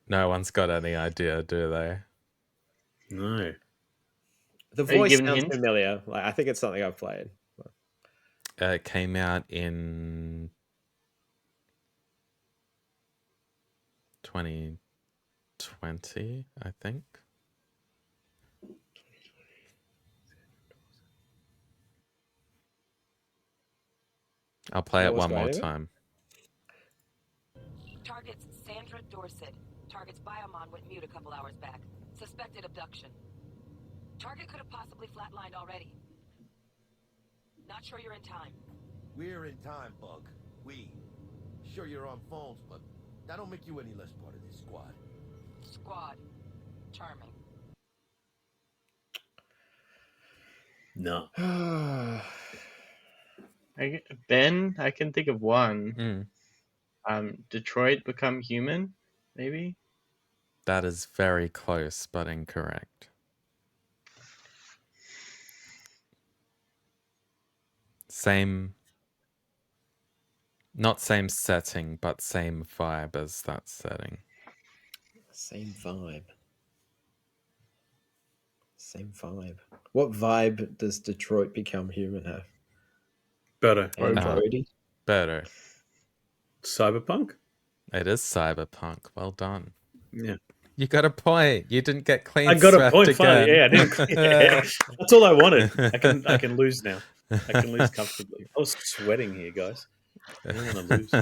No one's got any idea, do they? No. The Are you voice giving sounds hints? familiar. Like I think it's something I've played. It came out in 2020, I think. I'll play No it one's one got more it? time. Targets Sandra Dorset. Target's biomon went mute a couple hours back. Suspected abduction. Target could have possibly flatlined already. Not sure you're in time. We're in time, Bug. We. Sure you're on phones, but that don't make you any less part of this squad. Squad. Charming. No. Ben, I can think of one. Mm, Detroit Become Human, maybe? that is very close, but incorrect. Same, not same setting, but same vibe as that setting. Same vibe. Same vibe. What vibe does Detroit Become Human have? Better. And Uh, Brody? Berto. Cyberpunk? It is Cyberpunk. Well done. Yeah. You got a point. You didn't get clean I got a swept point finally. again. Yeah, I didn't. Yeah. That's all I wanted. I can lose now. I can lose comfortably. I was sweating here, guys. I don't want to lose.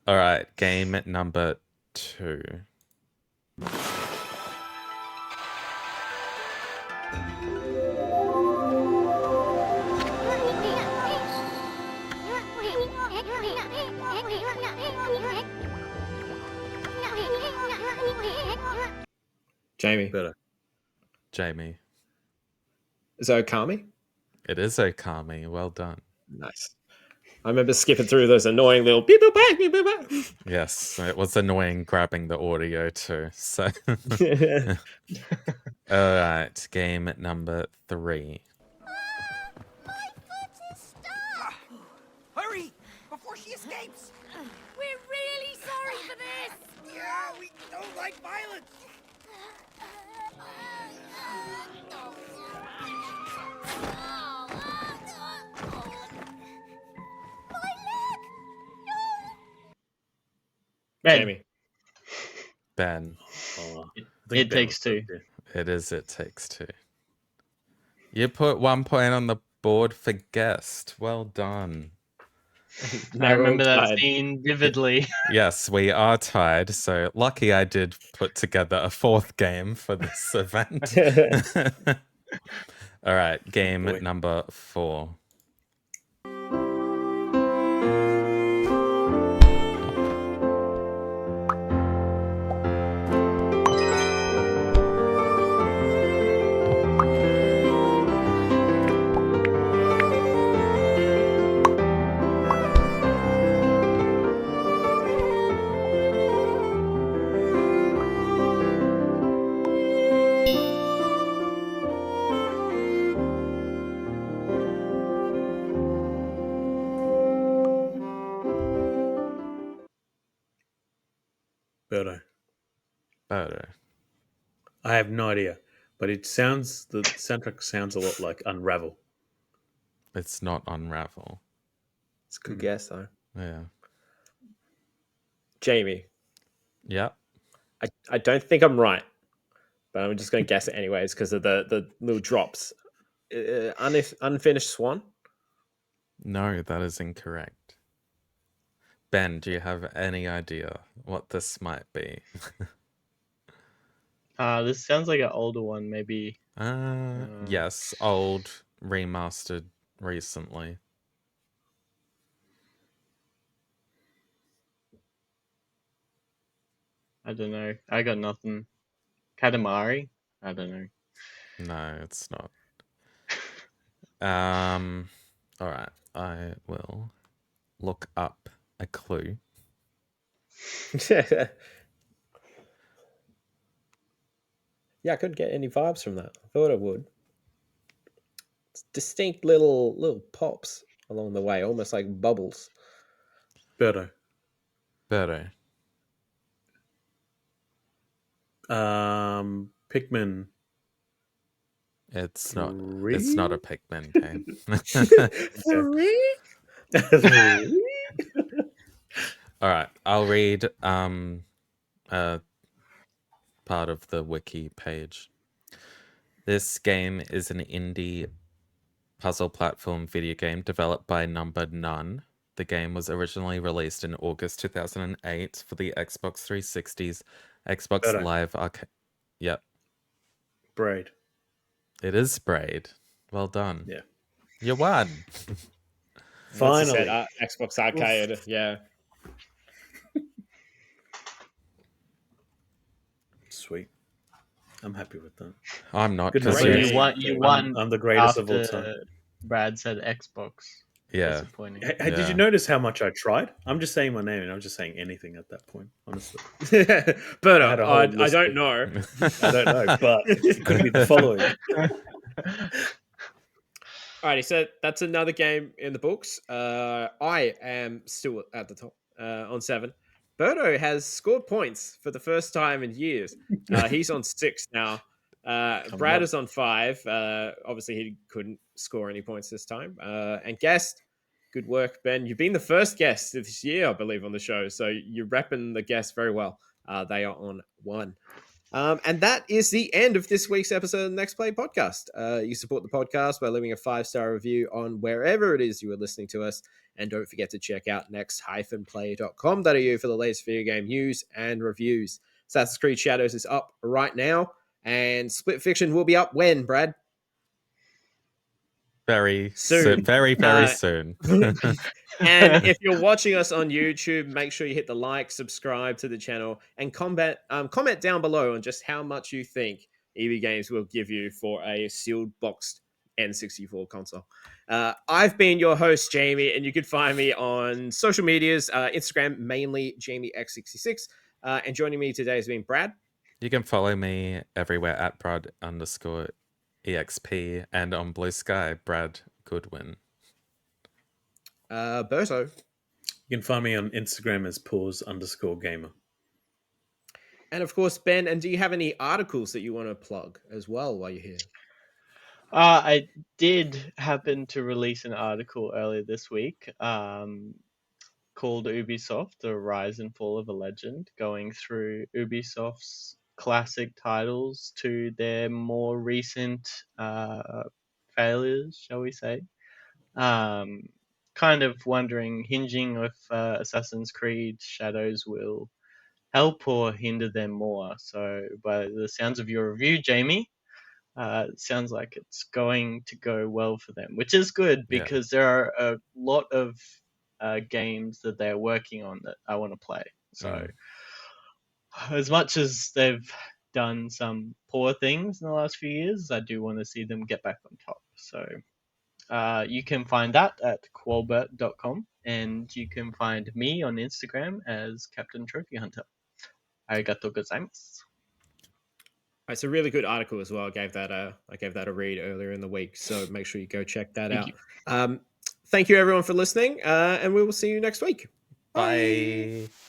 All right, game number 2. Jamie. Better. Jamie. Is it Okami? It is Okami. Well done. Nice. I remember skipping through those annoying little beep boop bang, beep boop bang. Yes, it was annoying grabbing the audio too. So, all right, game number 3. Hurry! Before she escapes! We're really sorry for this! Yeah, we don't like violence! Ben, Jamie. Ben, Oh, I It think Ben Takes was Two. good, it is It Takes Two. You put 1 point on the board for guest. Well done. I remember that Tied. scene vividly. Yes, we are tied. So lucky I did put together a 4th game for this event. All right, game boy. number 4. Berto. Berto. I have no idea. But the soundtrack sounds a lot like Unravel. It's not Unravel. It's a good guess, though. Yeah. Jamie, Yep. I don't think I'm right, but I'm just going to guess it anyways because of the little drops. Unfinished Swan? No, that is incorrect. Ben, do you have any idea what this might be? This sounds like an older one, maybe. Yes, old, remastered recently. I don't know. I got nothing. Katamari? I don't know. No, it's not. All right, I will look up a clue. Yeah, I couldn't get any vibes from that. I thought I would. It's distinct little pops along the way, almost like bubbles. Berto. Pikmin. It's not a 3? Pikmin game. 3? All right, I'll read part of the wiki page. This game is an indie puzzle platform video game developed by Numbered None. The game was originally released in August 2008 for the Xbox 360's Xbox Berto. Live Arcade. Yep, Braid. it is Braid. Well done. Yeah. You won. Once you Finally. said, Xbox Arcade. Yeah. Sweet. I'm happy with that. I'm not. Good 'cause rating. You won. I'm the greatest of all after time. Brad said Xbox. Yeah. Disappointing. Hey, did you notice how much I tried? I'm just saying my name and I'm just saying anything at that point, honestly. But I had a whole I list don't of- know. I don't know, but it could be the following. Alrighty, so that's another game in the books. I am still at the top on 7. Berto has scored points for the first time in years. He's on 6 now. Brad on. is on 5. Obviously, he couldn't score any points this time. And guest, good work, Ben. You've been the first guest this year, I believe, on the show. So you're repping the guests very well. They are on 1. And that is the end of this week's episode of the NextPlay Podcast. You support the podcast by leaving a 5-star review on wherever it is you are listening to us. And don't forget to check out next-play.com.au for the latest video game news and reviews. Assassin's Creed Shadows is up right now. And Split Fiction will be up when, Brad? Very Soon. Very soon. And if you're watching us on YouTube, make sure you hit the like, subscribe to the channel, and comment down below on just how much you think EB Games will give you for a sealed boxed N64 console. I've been your host, Jamie, and you can find me on social medias, Instagram, mainly JamieX66. And joining me today has been Brad. You can follow me everywhere at Brad_EXP and on Blue Sky, Brad Goodwin. Berto. You can find me on Instagram as pause_gamer. And of course, Ben, and do you have any articles that you want to plug as well while you're here? I did happen to release an article earlier this week called Ubisoft, The Rise and Fall of a Legend, going through Ubisoft's classic titles to their more recent failures, shall we say. Kind of wondering, hinging if Assassin's Creed Shadows will help or hinder them more. So by the sounds of your review, Jamie, it sounds like it's going to go well for them, which is good because there are a lot of games that they're working on that I want to play. So as much as they've done some poor things in the last few years, I do want to see them get back on top. So you can find that at qualbert.com, and you can find me on Instagram as Captain Trophy Hunter. Arigatou gozaimasu. It's a really good article as well. I gave that a read earlier in the week, so make sure you go check that out. Thank you everyone for listening, and we will see you next week. Bye.